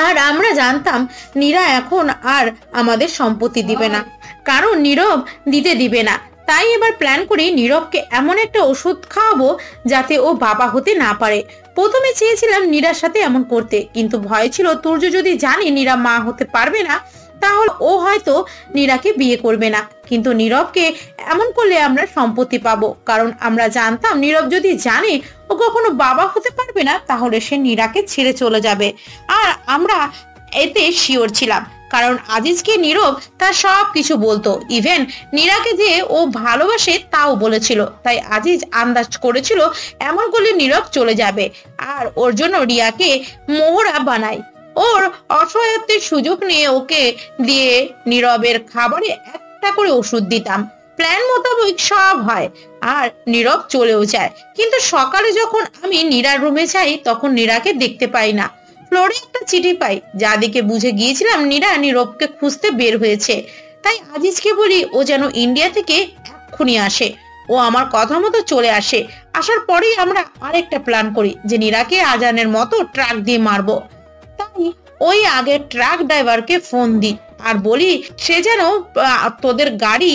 আর আমরা জানতাম নীরা এখন আর আমাদের সম্পত্তি দিবে না, কারণ নীরব দিতে দিবে না। তাই এবার প্ল্যান করি নীরবকে এমন একটা ওষুধ খাওয়াবো যাতে ও বাবা হতে না পারে। প্রথমে চেয়েছিলাম নীরার সাথে এমন করতে, কিন্তু ভয় ছিল তুর্য যদি জানে নীরা মা হতে পারবে না তাহলে ও হয়তো নীরাকে বিয়ে করবে না। কিন্তু নীরবকে এমন করলে আমরা সম্পত্তি পাবো, কারণ আমরা জানতাম নীরব যদি জানে ও কখনো বাবা হতে পারবে না তাহলে সে নীরাকে ছেড়ে চলে যাবে। আর আমরা এতে শিওর ছিলাম, কারণ আজিজকে নীরব তার সব কিছু বলতো, ইভেন নীরাকে যে ও ভালোবাসে তাও বলেছিল। তাই আজিজ আন্দাজ করেছিল এমন করলে নীরব চলে যাবে, আর ওর জন্য রিয়াকে মোহরা বানায়। ওর অসহায়ত্বের সুযোগ নিয়ে ওকে দিয়ে নীরবের খাবারে একটা করে ওষুধ দিতাম। প্ল্যান মোতাবেক সব হয় আর নীরব চলেও যায়। কিন্তু সকালে যখন আমি নীরার রুমে যাই তখন নীরাকে দেখতে পাই না। ফ্লোরে একটা চিঠি পাই, যা দেখে বুঝে গিয়েছিলাম নীরা নীরবকে খুঁজতে বের হয়েছে। তাই আজিজকে বলি ও যেন ইন্ডিয়া থেকে এক্ষুনি আসে। ও আমার কথা মতো চলে আসে। আসার পরেই আমরা আরেকটা প্ল্যান করি যে নীরাকে আজানের মতো ট্রাক দিয়ে মারবো। তাই ওই আগে ট্রাক ড্রাইভারকে ফোন দিই আর বলি সে যেন তোদের গাড়ি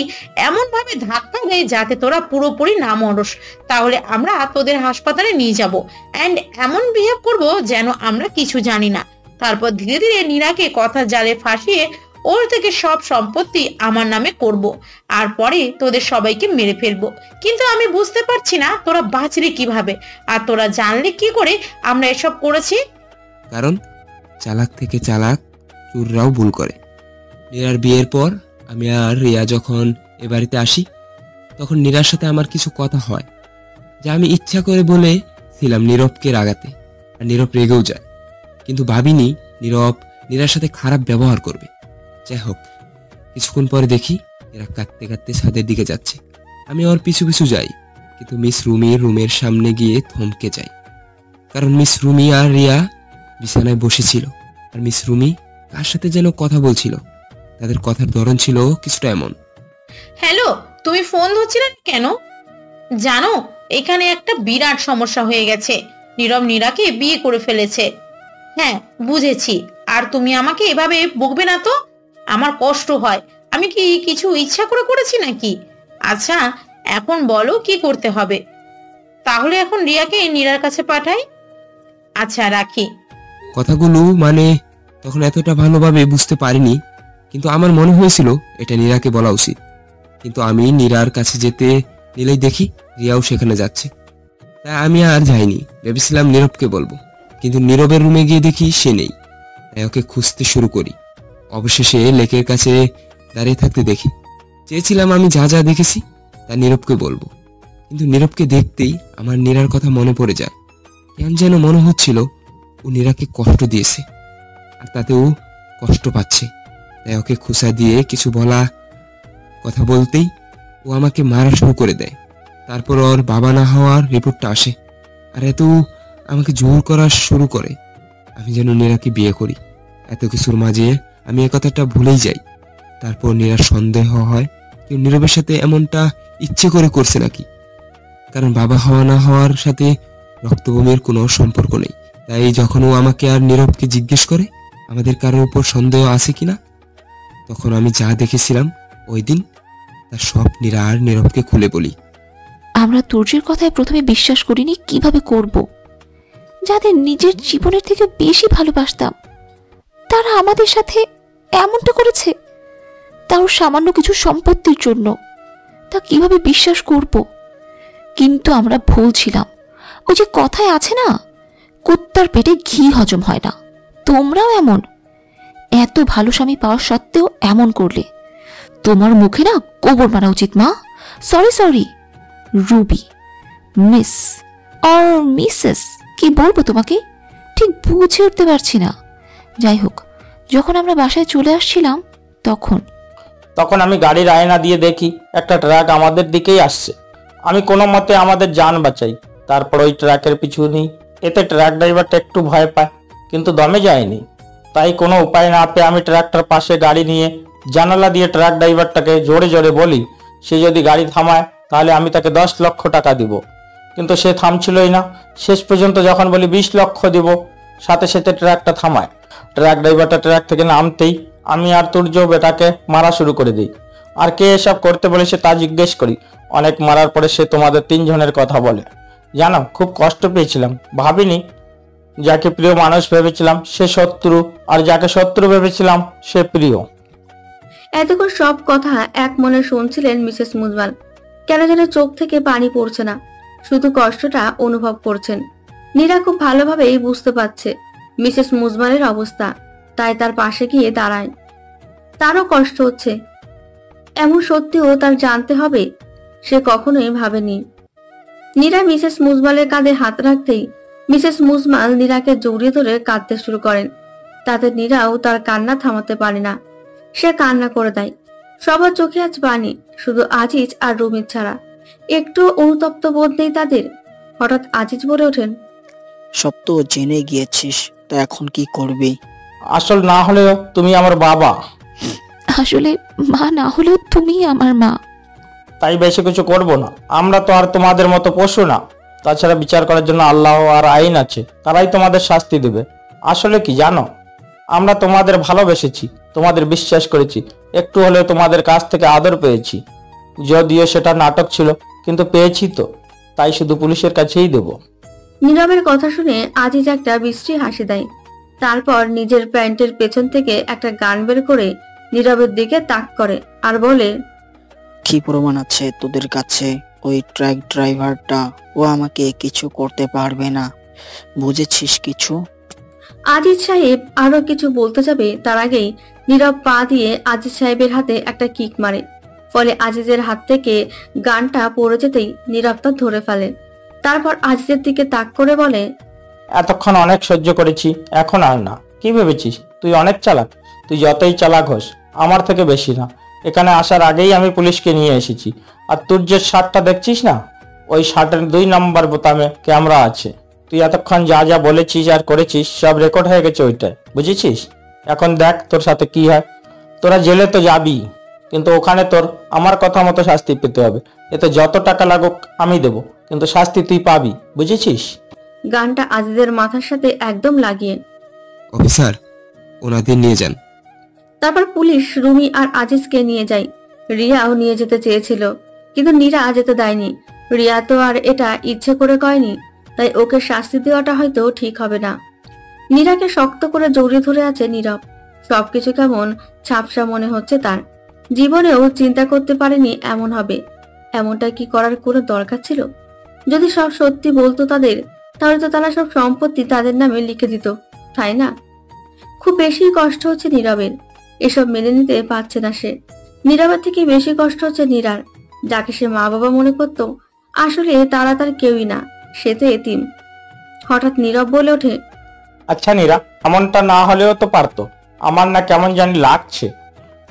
এমন ভাবে ধাক্কা দেয় যাতে তোরা পুরোপুরি না মরস, তাহলে আমরা তোদের হাসপাতালে নিয়ে যাব এন্ড এমন বিহেভ করব যেন আমরা কিছু জানি না। তারপর ধীরে ধীরে নীরাকে কথা জালে ফাঁসিয়ে ওর থেকে সব সম্পত্তি আমার নামে করব, আর পরে তোদের সবাইকে মেরে ফেলবো। কিন্তু আমি বুঝতে পারছি না তোরা বাঁচলি কিভাবে, আর তোরা জানলে কি করে আমরা এসব করেছি। কারণ চালাক থেকে চালাক চোররাও ভুল করে। নীরার বিয়ের পর আমি আর রিয়া যখন এ বাড়িতে আসি তখন নীরার সাথে আমার কিছু কথা হয়, যা আমি ইচ্ছা করে বলেছিলাম নীরবকে রাগাতে, আর নীরব রেগেও যায়। কিন্তু ভাবিনি নীরব নীরার সাথে খারাপ ব্যবহার করবে। যাই হোক, কিছুক্ষণ পরে দেখি এরা কাঁদতে কাঁদতে ছাদের দিকে যাচ্ছে। আমি ওর পিছু পিছু যাই, কিন্তু মিস রুমির রুমের সামনে গিয়ে থমকে যাই, কারণ মিস রুমি আর রিয়া বিছানায় বসেছিল, আর মিস রুমি কার সাথে যেন কথা বলছিল। তাদের কথার ধরন ছিল কিছুটা এমন। হ্যালো, তুমি ফোন ধরছিলে না কেন? জানো এখানে একটা বিরাট সমস্যা হয়ে গেছে। নীরব নীরাকে বিয়ে করে ফেলেছে। হ্যাঁ বুঝেছি, আর তুমি আমাকে এভাবে বকবে না তো, আমার কষ্ট হয়। আমি কি কিছু ইচ্ছা করে করেছি নাকি? আচ্ছা এখন বলো কি করতে হবে। তাহলে এখন রিয়াকে নীরার কাছে পাঠাই। আচ্ছা রাখি। কথাগুলো মানে তখন এতটা ভালোভাবে বুঝতে পারিনি, কিন্তু আমার মনে হয়েছিল এটা নীরাকে বলা উচিত। কিন্তু আমি নীরার কাছে যেতে নিলেই দেখি রিয়াও সেখানে যাচ্ছে। তাই আমি আর যাইনি, ভেবেছিলাম নীরবকে বলবো, কিন্তু নীরবের রুমে গিয়ে দেখি সে নেই। তাই ওকে খুঁজতে শুরু করি। অবশেষে লেকের কাছে দাঁড়িয়ে থাকতে দেখি। চেয়েছিলাম আমি যা যা দেখেছি তা নীরবকে বলবো, কিন্তু নীরবকে দেখতেই আমার নীরার কথা মনে পড়ে যায়। কেন যেন মনে হচ্ছিল ও নীরাকে কষ্ট দিয়েছে, আর তাতেও কষ্ট পাচ্ছে। তাই ওকে খুঁচা দিয়ে কিছু বলা কথা বলতেই ও আমাকে মারা শুরু করে দেয়। তারপর ওর বাবা না হওয়ার রিপোর্টটা আসে, আর এত আমাকে জোর করা শুরু করে আমি যেন নীরাকে বিয়ে করি। এত কিছুর মাঝে আমি এ কথাটা ভুলেই যাই। তারপর নীরার সন্দেহ হয় কেউ নীরবের সাথে এমনটা ইচ্ছে করে করছে নাকি, কারণ বাবা হওয়া না হওয়ার সাথে রক্তভূমির কোনো সম্পর্ক নেই। তাই যখন ও আমাকে আর নীরবকে জিজ্ঞেস করে আমাদের কারোর উপর সন্দেহ আছে কিনা, তখন আমি যা দেখেছিলাম ওই দিন তার সব নীরা আর নীরবকে খুলে বলি। আমরা তুর্যের কথায় প্রথমে বিশ্বাস করিনি, কিভাবে করব। যাদের নিজের জীবনের থেকে বেশি ভালোবাসতাম তারা আমাদের সাথে এমনটা করেছে, তাও সামান্য কিছু সম্পত্তির জন্য। তা কিভাবে বিশ্বাস করব? কিন্তু আমরা ভুল ছিলাম। ওই যে কথায় আছে না, কুত্তার পেটে ঘি হজম হয় না। তোমরাও এমন, এত ভালো স্বামী পাওয়া সত্ত্বেও এমন করলে। তোমার মুখে না গোবর মারা উচিত মা। সরি সরি, রুবি, মিস আর মিসেস কি বলবো তোমাকে, ঠিক বুঝে উঠতে পারছি না। যাই হোক, যখন আমরা বাসায় চলে আসছিলাম তখন আমি গাড়ির আয়না দিয়ে দেখি একটা ট্রাক আমাদের দিকেই আসছে। আমি কোনো মতে আমাদের যান বাঁচাই, তারপর ওই ট্রাকের পিছু নিই। এতে ট্রাক ড্রাইভারটা একটু ভয় পায়, কিন্তু দমে যায়নি। তাই কোনো উপায় না পেয়ে আমি ট্রাকটার পাশে গাড়ি নিয়ে জানালা দিয়ে ট্রাক ড্রাইভারটাকে জোরে জোরে বলি সে যদি গাড়ি থামায় তাহলে আমি তাকে 10 লক্ষ টাকা দিব। কিন্তু সে থামছিলই না। শেষ পর্যন্ত যখন বলি 20 লক্ষ দিব, সাথে সাথে ট্রাকটা থামায়। ট্রাক ড্রাইভারটা ট্রাক থেকে নামতেই আমি আর তুর্য বেটাকে মারা শুরু করে দিই। আর কে এসব করতে বলেছে তা জিজ্ঞেস করি। অনেক মারার পরে সে তোমাদের 3 জনের কথা বলে। জানো, খুব কষ্ট পেয়েছিলাম। ভাবিনি যাকে প্রিয় মানুষ ভেবেছিলাম সে শত্রু, আর যাকে শত্রু ভেবেছিলাম সে প্রিয়। এতক্ষণ সব কথা এক মনে শুনছিলেন মিসেস মুজমাল। কেন যেন চোখ থেকে পানি পড়ছে না, শুধু কষ্টটা অনুভব করছেন। নীরা খুব ভালোভাবেই বুঝতে পারছে মিসেস মুজমালের অবস্থা, তাই তার পাশে গিয়ে দাঁড়ায়। তারও কষ্ট হচ্ছে, এমন সত্যিও তার জানতে হবে, সে কখনোই ভাবেনি। নীরা মিসেস মুজমালের কাঁধে হাত রাখতেই মিসেস মুজমাল নীরাকে জড়িয়ে ধরে কাঁদতে শুরু করেন। তাতে নীরাও তার কান্না থামাতে পারে না, সে কান্না করে দেয়। সবার চোখে আজ পানি, শুধু আজিজ আর রুমিত ছাড়া। একটু অনুতপ্ত বোধ নেই তাদের। হঠাৎ আজিজ বলে ওঠেন, সব তো জেনে গিয়েছিস, তা এখন কি করবি? আসল না হলেও তুমি আমার বাবা, আসলে মা না হলেও তুমি আমার মা। তাই বেশি কিছু করব না। আমরা তো আর তোমাদের মতো পশু না। তাছাড়া বিচার করার জন্য আল্লাহ আর আইন আছে, তারাই তোমাদের শাস্তি দেবে। আসলে কি জানো, আমরা তোমাদের ভালোবেসেছি, তোমাদের বিশ্বাস করেছি, একটু হলেও তোমাদের কাছ থেকে আদর পেয়েছি। যদিও সেটা নাটক ছিল, কিন্তু পেয়েছি তো, তাই শুধু পুলিশের কাছেই দেব। নীরবের কথা শুনে আজিজ একটা বিশ্রী হাসি দেয়। তারপর নিজের প্যান্টের পেছন থেকে একটা গান বের করে নীরবের দিকে তাক করে আর বলে, কি প্রমাণ আছে তোদের কাছে? ওই ট্রাক ড্রাইভারটা, ও আমাকে কিছু করতে পারবে না, বুঝেছিস কিছু? আজিজ সাহেব আরো কিছু বলতে যাবে, তার আগেই নীরব পা দিয়ে আজিজ সাহেবের হাতে একটা কিক মারে। ফলে আজিজের হাত থেকে গানটা পড়ে যেতেই নীরব তা ধরে ফেলে। তারপর আজিজের দিকে তাক করে বলে, এতক্ষণ অনেক সহ্য করেছি, এখন আর না। কি ভেবেছিস তুই অনেক চালাক? তুই যতই চালাক হোস, আমার থেকে বেশি না। এখানে আসার আগেই আমি পুলিশকে নিয়ে এসেছি। আর তোর যে শার্টটা দেখছিস না, ওই শার্টের 2 নম্বর বোতামে ক্যামেরা আছে। তুই এতক্ষণ যা যা বলেছিস আর করেছিস সব রেকর্ড হয়ে গেছে ওইটায়, বুঝেছিস? এখন দেখ তোর সাথে কি হয়। তোরা জেলে তো যাবি, কিন্তু ওখানে তোর আমার কথা মতো শাস্তি পেতে হবে। এতে যত টাকা লাগুক আমি দেব, কিন্তু শাস্তি তুই পাবি, বুঝেছিস? গানটা আজিজের মাথার সাথে একদম লাগিয়ে। অফিসার, ওনাদের নিয়ে যান। তারপর পুলিশ রুমি আর আজিজকে নিয়ে যায়। রিয়াও নিয়ে যেতে চেয়েছিল, কিন্তু নীরা যেতে দেয়নি। রিয়া তো আর এটা ইচ্ছে করে কয়নি, তাই ওকে শাস্তি দেওয়াটা হয়তো ঠিক হবে না। নীরাকে শক্ত করে জড়িয়ে ধরে আছে নীরব। সবকিছু কেমন ঝাপসা মনে হচ্ছে তার। জীবনেও চিন্তা করতে পারেনি এমন হবে। এমনটা কি করার কোনো দরকার ছিল? যদি সব সত্যি বলতো তাদের, তাহলে তো তারা সব সম্পত্তি তাদের নামে লিখে দিত, তাই না? খুব বেশি কষ্ট হচ্ছে নীরবের, এসব মেনে নিতে পারছে না সে। নীরবের থেকে বেশি কষ্ট হচ্ছে নীরার, যাকে সে মা বাবা মনে করত, আসলে তারা তার কেউই না, সে তো এতিম। হঠাৎ নীরব বলে ওঠে, আচ্ছা নীরা, এমনটা না হলেও তো পারতো। আমার না কেমন জানি লাগছে।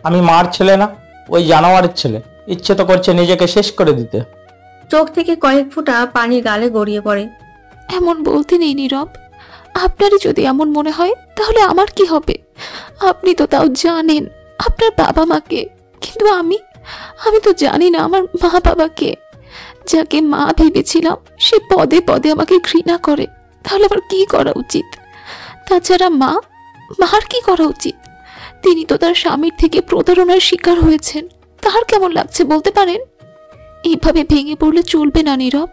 আমি মার ছেলে না, ওই জানোয়ারের ছেলে। ইচ্ছে তো করছে নিজেকে শেষ করে দিতে। চোখ থেকে কয়েক ফোঁটা পানি গালে গড়িয়ে পড়ে। এমন বলতে নেই নীরব, আপনারই যদি এমন মনে হয় তাহলে আমার কি হবে? আপনি তো তাও জানেন আপনার বাবা মাকে, কিন্তু আমি তো জানি না আমার মা বাবাকে। যাকে মা ভেবেছিলাম সে পদে পদে আমাকে ঘৃণা করে, তাহলে আমার কি করা উচিত? তাছাড়া মার কি করা উচিত? তিনি তো তার স্বামীর থেকে প্রতারণার শিকার হয়েছেন, তার কেমন লাগছে বলতে পারেন? এইভাবে ভেঙে পড়লে চলবে না নীরব।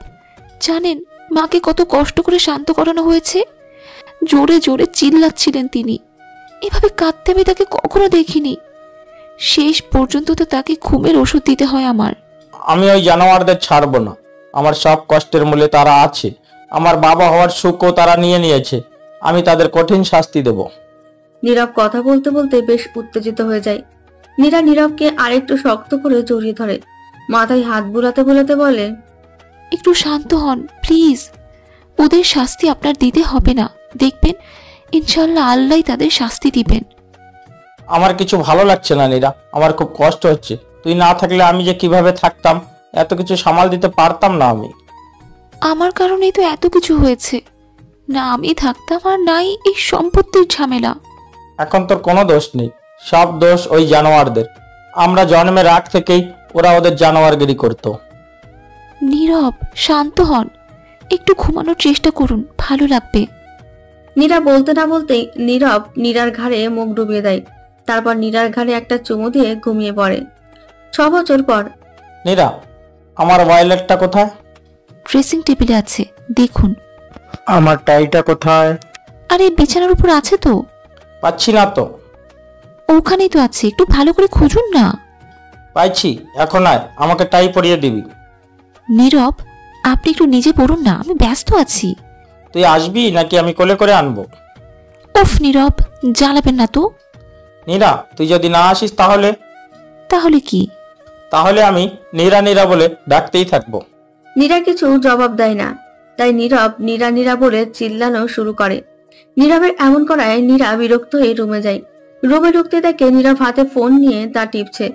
জানেন মাকে কত কষ্ট করে শান্ত করানো হয়েছে? জোরে জোরে চিল্লাচ্ছিলেন তিনি। এভাবে কাঁদতে আমি তাকে কখনো দেখিনি। শেষ পর্যন্ত তো তাকে ঘুমের ওষুধ দিতে হয় আমার। আমি ওই জানোয়ারদের ছাড়বো না। আমার সব কষ্টের মূলে তারা আছে। আমার বাবা হওয়ার সুখও তারা নিয়ে নিয়েছে। আমি তাদের কঠিন শাস্তি দেব। নীরব কথা বলতে বলতে বেশ উত্তেজিত হয়ে যায়। নীরা নীরবকে আরেকটু শক্ত করে জড়িয়ে ধরে, মাথায় হাত বুলাতে বুলাতে বলে, একটু শান্ত হন প্লিজ। ওদের শাস্তি আপনার দিতে হবে না, দেখবেন ইনশাল্লাহ আল্লাহ তাদের শাস্তি দিবেন। আমার কিছু ভালো লাগছে না নীরা, আমার খুব কষ্ট হচ্ছে। তুই না থাকলে আমি যে কিভাবে থাকতাম, এত কিছু সামাল দিতে পারতাম না আমি। আমার কারণেই তো এত কিছু হয়েছে, না আমি থাকতাম আর নাই এই সম্পত্তির ঝামেলা। এখন তোর কোনো দোষ নেই, সব দোষ ওই জানোয়ারদের। আমরা জন্মের আগ থেকেই ওরা ওদের জানোয়ারগিরি করতো। নীরব শান্ত হন, একটু ঘুমানোর চেষ্টা করুন, ভালো লাগবে। নীরা বলতে না বলতেই নীরব নীরার ঘাড়ে মুখ ডুবিয়ে দেয়। তারপর নীরার ঘাড়ে একটা চুমু দিয়ে ঘুমিয়ে পড়ে। 6 বছর পর। নীরা, আমার ওয়ালেটটা কোথায়? ড্রেসিং টেবিলে আছে, দেখুন। আমার টাইটা কোথায়? আরে বিছানার উপর আছে তো। পাচ্ছি না তো। ওখানেই তো আছে, একটু ভালো করে খুঁজুন না। পাইছি, এখন আয়, আমাকে টাই পরিয়ে দিবি। নীরব আপনি একটু নিজে পড়ুন না, আমি ব্যস্ত আছি। তুই আসবি নাকি আমি কোলে করে আনবো? উফ নীরব, জ্বালাবেন না তো। নীরা, তুই যদি না আসিস তাহলে? তাহলে কি? তাহলে আমি নীরা নীরা বলে ডাকতেই থাকবো। নীরা কিছু জবাব দেয় না, তাই নীরব নীরা নীরা বলে চিল্লানো শুরু করে। নীরবের এমন করায় নীরা বিরক্ত হয়ে রুমে যায়। রুমে ঢুকতে দেখে নীরব হাতে ফোন নিয়ে তা টিপছে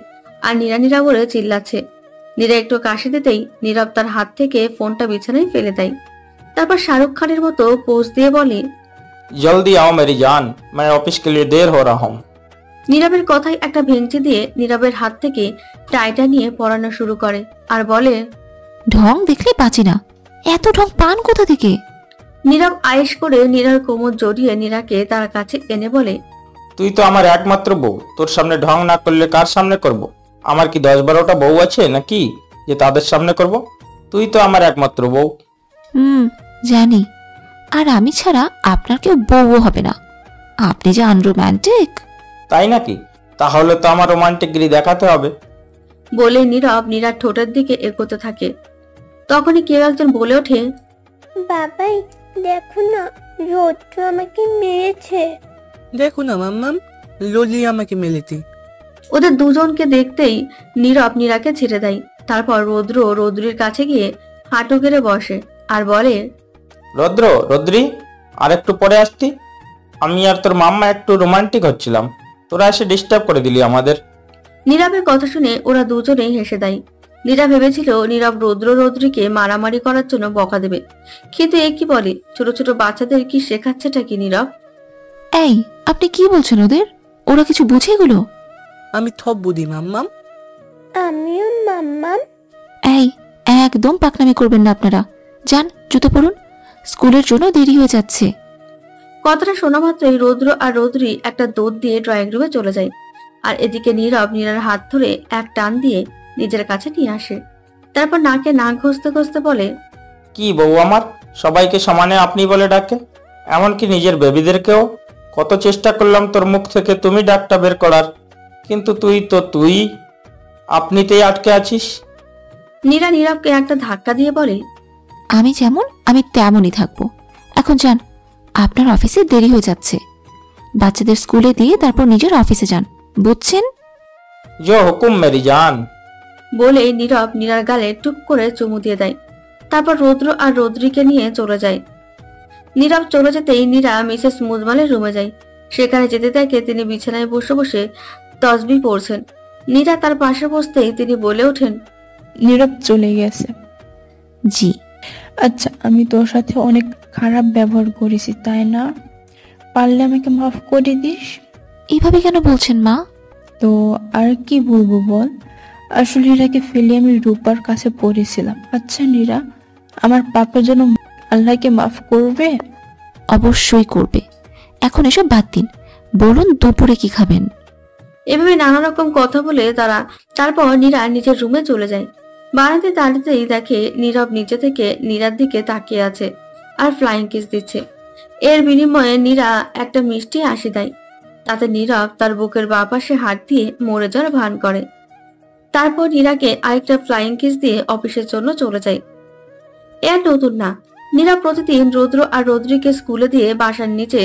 আর নীরা নীরা বলে চিল্লাচ্ছে। নীরা একটু কাশি দিতেই নীরব তার হাত থেকে ফোনটা বিছানায় ফেলে দেয়। তারপর শাহরুখ খানের মতো পোজ দিয়ে বলে, জলদি আও মেরি জান, मैं ऑफिस के लिए देर हो रहा हूं। নীরবের কথায় একটা ভেঙচি দিয়ে নীরবের হাত থেকে টাইটা নিয়ে পরানো শুরু করে আর বলে, ঢং দেখলে বাঁচি না, এত ঢং পান কোথা থেকে? নীরব আয়েশ করে নীরার কোমর জড়িয়ে নীরাকে তার কাছে এনে বলে, তুই তো আমার একমাত্র বউ, তোর সামনে ঢং না করলে কার সামনে করব? আমার কি 10-12টা বউ আছে নাকি যে তাদের সামনে করব? তুই তো আমার একমাত্র বউ। জানি, আর আমি ছাড়া আপনার কেউ বউও হবে না। আপনি যে আনরোম্যান্টিক। তাই নাকি? তাহলে তো আমার রোমান্টিকগিরি দেখাতে হবে। বলে নীরব নীরার ঠোঁটের দিকে এগোতে থাকে। তখনই কেউ একজন বলে ওঠে, বাবাই দেখো না, রৌদ্র আমাকে মেরেছে। দেখো না মাম্মাম, ললি আমাকে মেলেছে। ওদের দুজনকে দেখতেই নীরব নীরাকে ছেড়ে দেয়। তারপর রৌদ্র রৌদ্রির কাছে গিয়ে হাঁটু গেড়ে বসে আর বলে, রৌদ্র, রৌদ্রি, আর একটু পরে আসতি। আমি আর তোর মাম্মা একটু রোমান্টিক হচ্ছিলাম, তোরা এসে ডিস্টার্ব করে দিলি আমাদের। নীরবের কথা শুনে ওরা দুজনেই হেসে দেয়। নীরা ভেবেছিল নীরব রৌদ্র রৌদ্রিকে মারামারি করার জন্য বকা দেবে, কিন্তু এ কি বলে, ছোট ছোট বাচ্চাদের কি শেখাচ্ছেটা কি নীরব? এই আপনি কি বলছেন ওদের? ওরা কিছু বুঝে এগুলো? আমি থপ বুঝি মাম্মাম। আমিও মাম্মাম। এই একদম পাকনামি করবেন না আপনারা। যান, জুতো পরুন, স্কুলের জন্য দেরি হয়ে যাচ্ছে। কথাটা শোনা মাত্রই রৌদ্র আর রৌদ্রি একটা দৌড় দিয়ে ড্রয়িং রুমে চলে যায়। আর এদিকে নীরব নীরার হাত ধরে এক টান দিয়ে নিজের কাছে নিয়ে আসে। তারপর নাকে নাক ঘষতে ঘষতে বলে, কি বউ আমার, সবাইকে সমানে আপনি বলে ডাকে, এমনকি নিজের বেবিদেরকেও। কত চেষ্টা করলাম তোর মুখ থেকে তুমি ডাকটা বের করার, কিন্তু তুই আপনিতেই আটকে আছিস। নীরা নীরবকে একটা ধাক্কা দিয়ে বলে, আমি যেমন আমি তেমনই থাকবো। এখন যান, আপনার অফিসে দেরি হয়ে যাচ্ছে। বাচ্চাদের স্কুলে দিয়ে তারপর নিজের অফিসে যান, বুঝছেন? জো হুকুম মেরি জান। বলে নীরব নীরার গালে টুক করে চুমু দিয়ে দেয়। তারপর রৌদ্র আর রৌদ্রিকে নিয়ে চলে যায়। নীরব চলে যেতেই নীরা মিসেস মুজমালের রুমে যায়। সেখানে যেতে দেখে তিনি বিছানায় বসে বসে তসবিহ পড়ছেন। নীরা তার পাশে বসতেই তিনি বলে ওঠেন, নীরব চলে গেছে। জি। আচ্ছা, আমি তোর সাথে অনেক খারাপ ব্যবহার করেছি, তাই না? পারলে আমাকে মাফ করে দিস। এইভাবে কেন বলছেন মা? তো আর কি বলবো বল, আসলে নীরাকে ফেলে আমি রূপার কাছে পড়েছিলাম। আচ্ছা নীরা, আমার পাপের জন্য আল্লাহকে মাফ করবে? অবশ্যই করবে। এখন এসব বাদ দিন, বলুন দুপুরে কি খাবেন? এভাবে নানা রকম কথা বলে তারপর নীরা নিজের রুমে চলে যায়। বারান্দায় দাঁড়িয়েই দেখে নীরব নিচে থেকে নীরার দিকে তাকিয়ে আছে আর ফ্লাইং কিস দিচ্ছে। এর বিনিময়ে নীরা একটা মিষ্টি হাসি দেয়। তাতে নীরব তার বুকের বাঁ পাশে হাত দিয়ে মরে যাওয়ার ভান করে। তারপর নীরাকে আরেকটা ফ্লাইং কিস দিয়ে অফিসের জন্য চলে যায়। এর নতুন না, নীরা প্রতিদিন রৌদ্র আর রৌদ্রিকে স্কুলে দিয়ে বাসার নিচে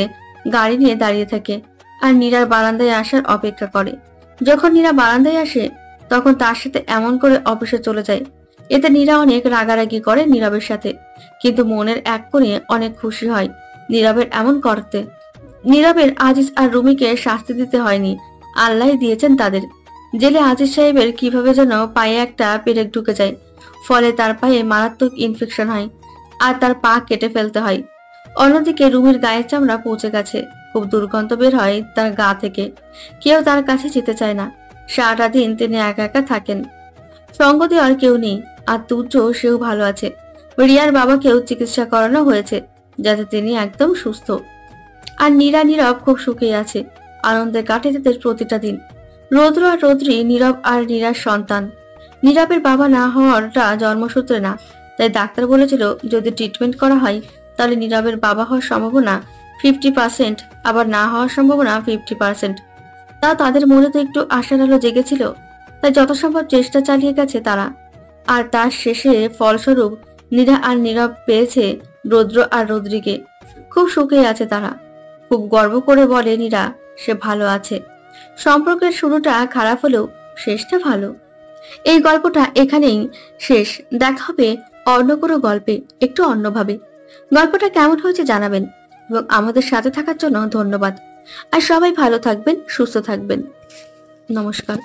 গাড়ি নিয়ে দাঁড়িয়ে থাকে আর নীরার বারান্দায় আসার অপেক্ষা করে। যখন নীরা বারান্দায় আসে তখন তার সাথে এমন করে অফিসে চলে যায়। এতে নীরা অনেক রাগারাগি করে নীরবের সাথে, কিন্তু মনের এক কোণে অনেক খুশি হয় নীরবের এমন করতে। নীরবের আজিজ আর রুমিকে শাস্তি দিতে হয়নি, আল্লাহ দিয়েছেন তাদের। জেলে আজিজ সাহেবের কিভাবে যেন পায়ে একটা পেরেক ঢুকে যায়, ফলে তার পায়ে মারাত্মক ইনফেকশন হয় আর তার পা কেটে ফেলতে হয়। অন্যদিকে রুমির গায়ের চামড়া পচে গেছে, খুব দুর্গন্ধ বের হয় তার গা থেকে। কেউ তার কাছে যেতে চায় না। সারাটা দিন তিনি একা একা থাকেন, সঙ্গ দেওয়ার কেউ নেই। আর তুর্য সেও ভালো আছে। রিয়ার বাবাকেও চিকিৎসা করানো হয়েছে যাতে তিনি একদম সুস্থ। আর নীরব খুব সুখে আছে, আনন্দে কাটে তাদের প্রতিটা দিন। রৌদ্র আর রৌদ্রী নীরব আর নীরার সন্তান। নীরবের বাবা না হওয়াটা জন্মসূত্রে না, তাই ডাক্তার বলেছিল যদি ট্রিটমেন্ট করা হয় তাহলে নীরবের বাবা হওয়ার সম্ভাবনা 50%, আবার না হওয়ার সম্ভাবনা 50%। তা তাদের মনে তো একটু আশার আলো জেগেছিল, তাই যথাসম্ভব চেষ্টা চালিয়ে গেছে তারা। আর তার শেষে ফলস্বরূপ নীরা আর নীরব পেয়েছে রৌদ্র আর রৌদ্রীকে। খুব সুখে আছে তারা। খুব গর্ব করে বলে নীরা সে ভালো আছে। সম্পর্কের শুরুটা খারাপ হলেও শেষটা ভালো। এই গল্পটা এখানেই শেষ। দেখা হবে অন্য কোনো গল্পে, একটু অন্যভাবে। গল্পটা কেমন হয়েছে জানাবেন এবং আমাদের সাথে থাকার জন্য ধন্যবাদ। আর সবাই ভালো থাকবেন, সুস্থ থাকবেন। নমস্কার।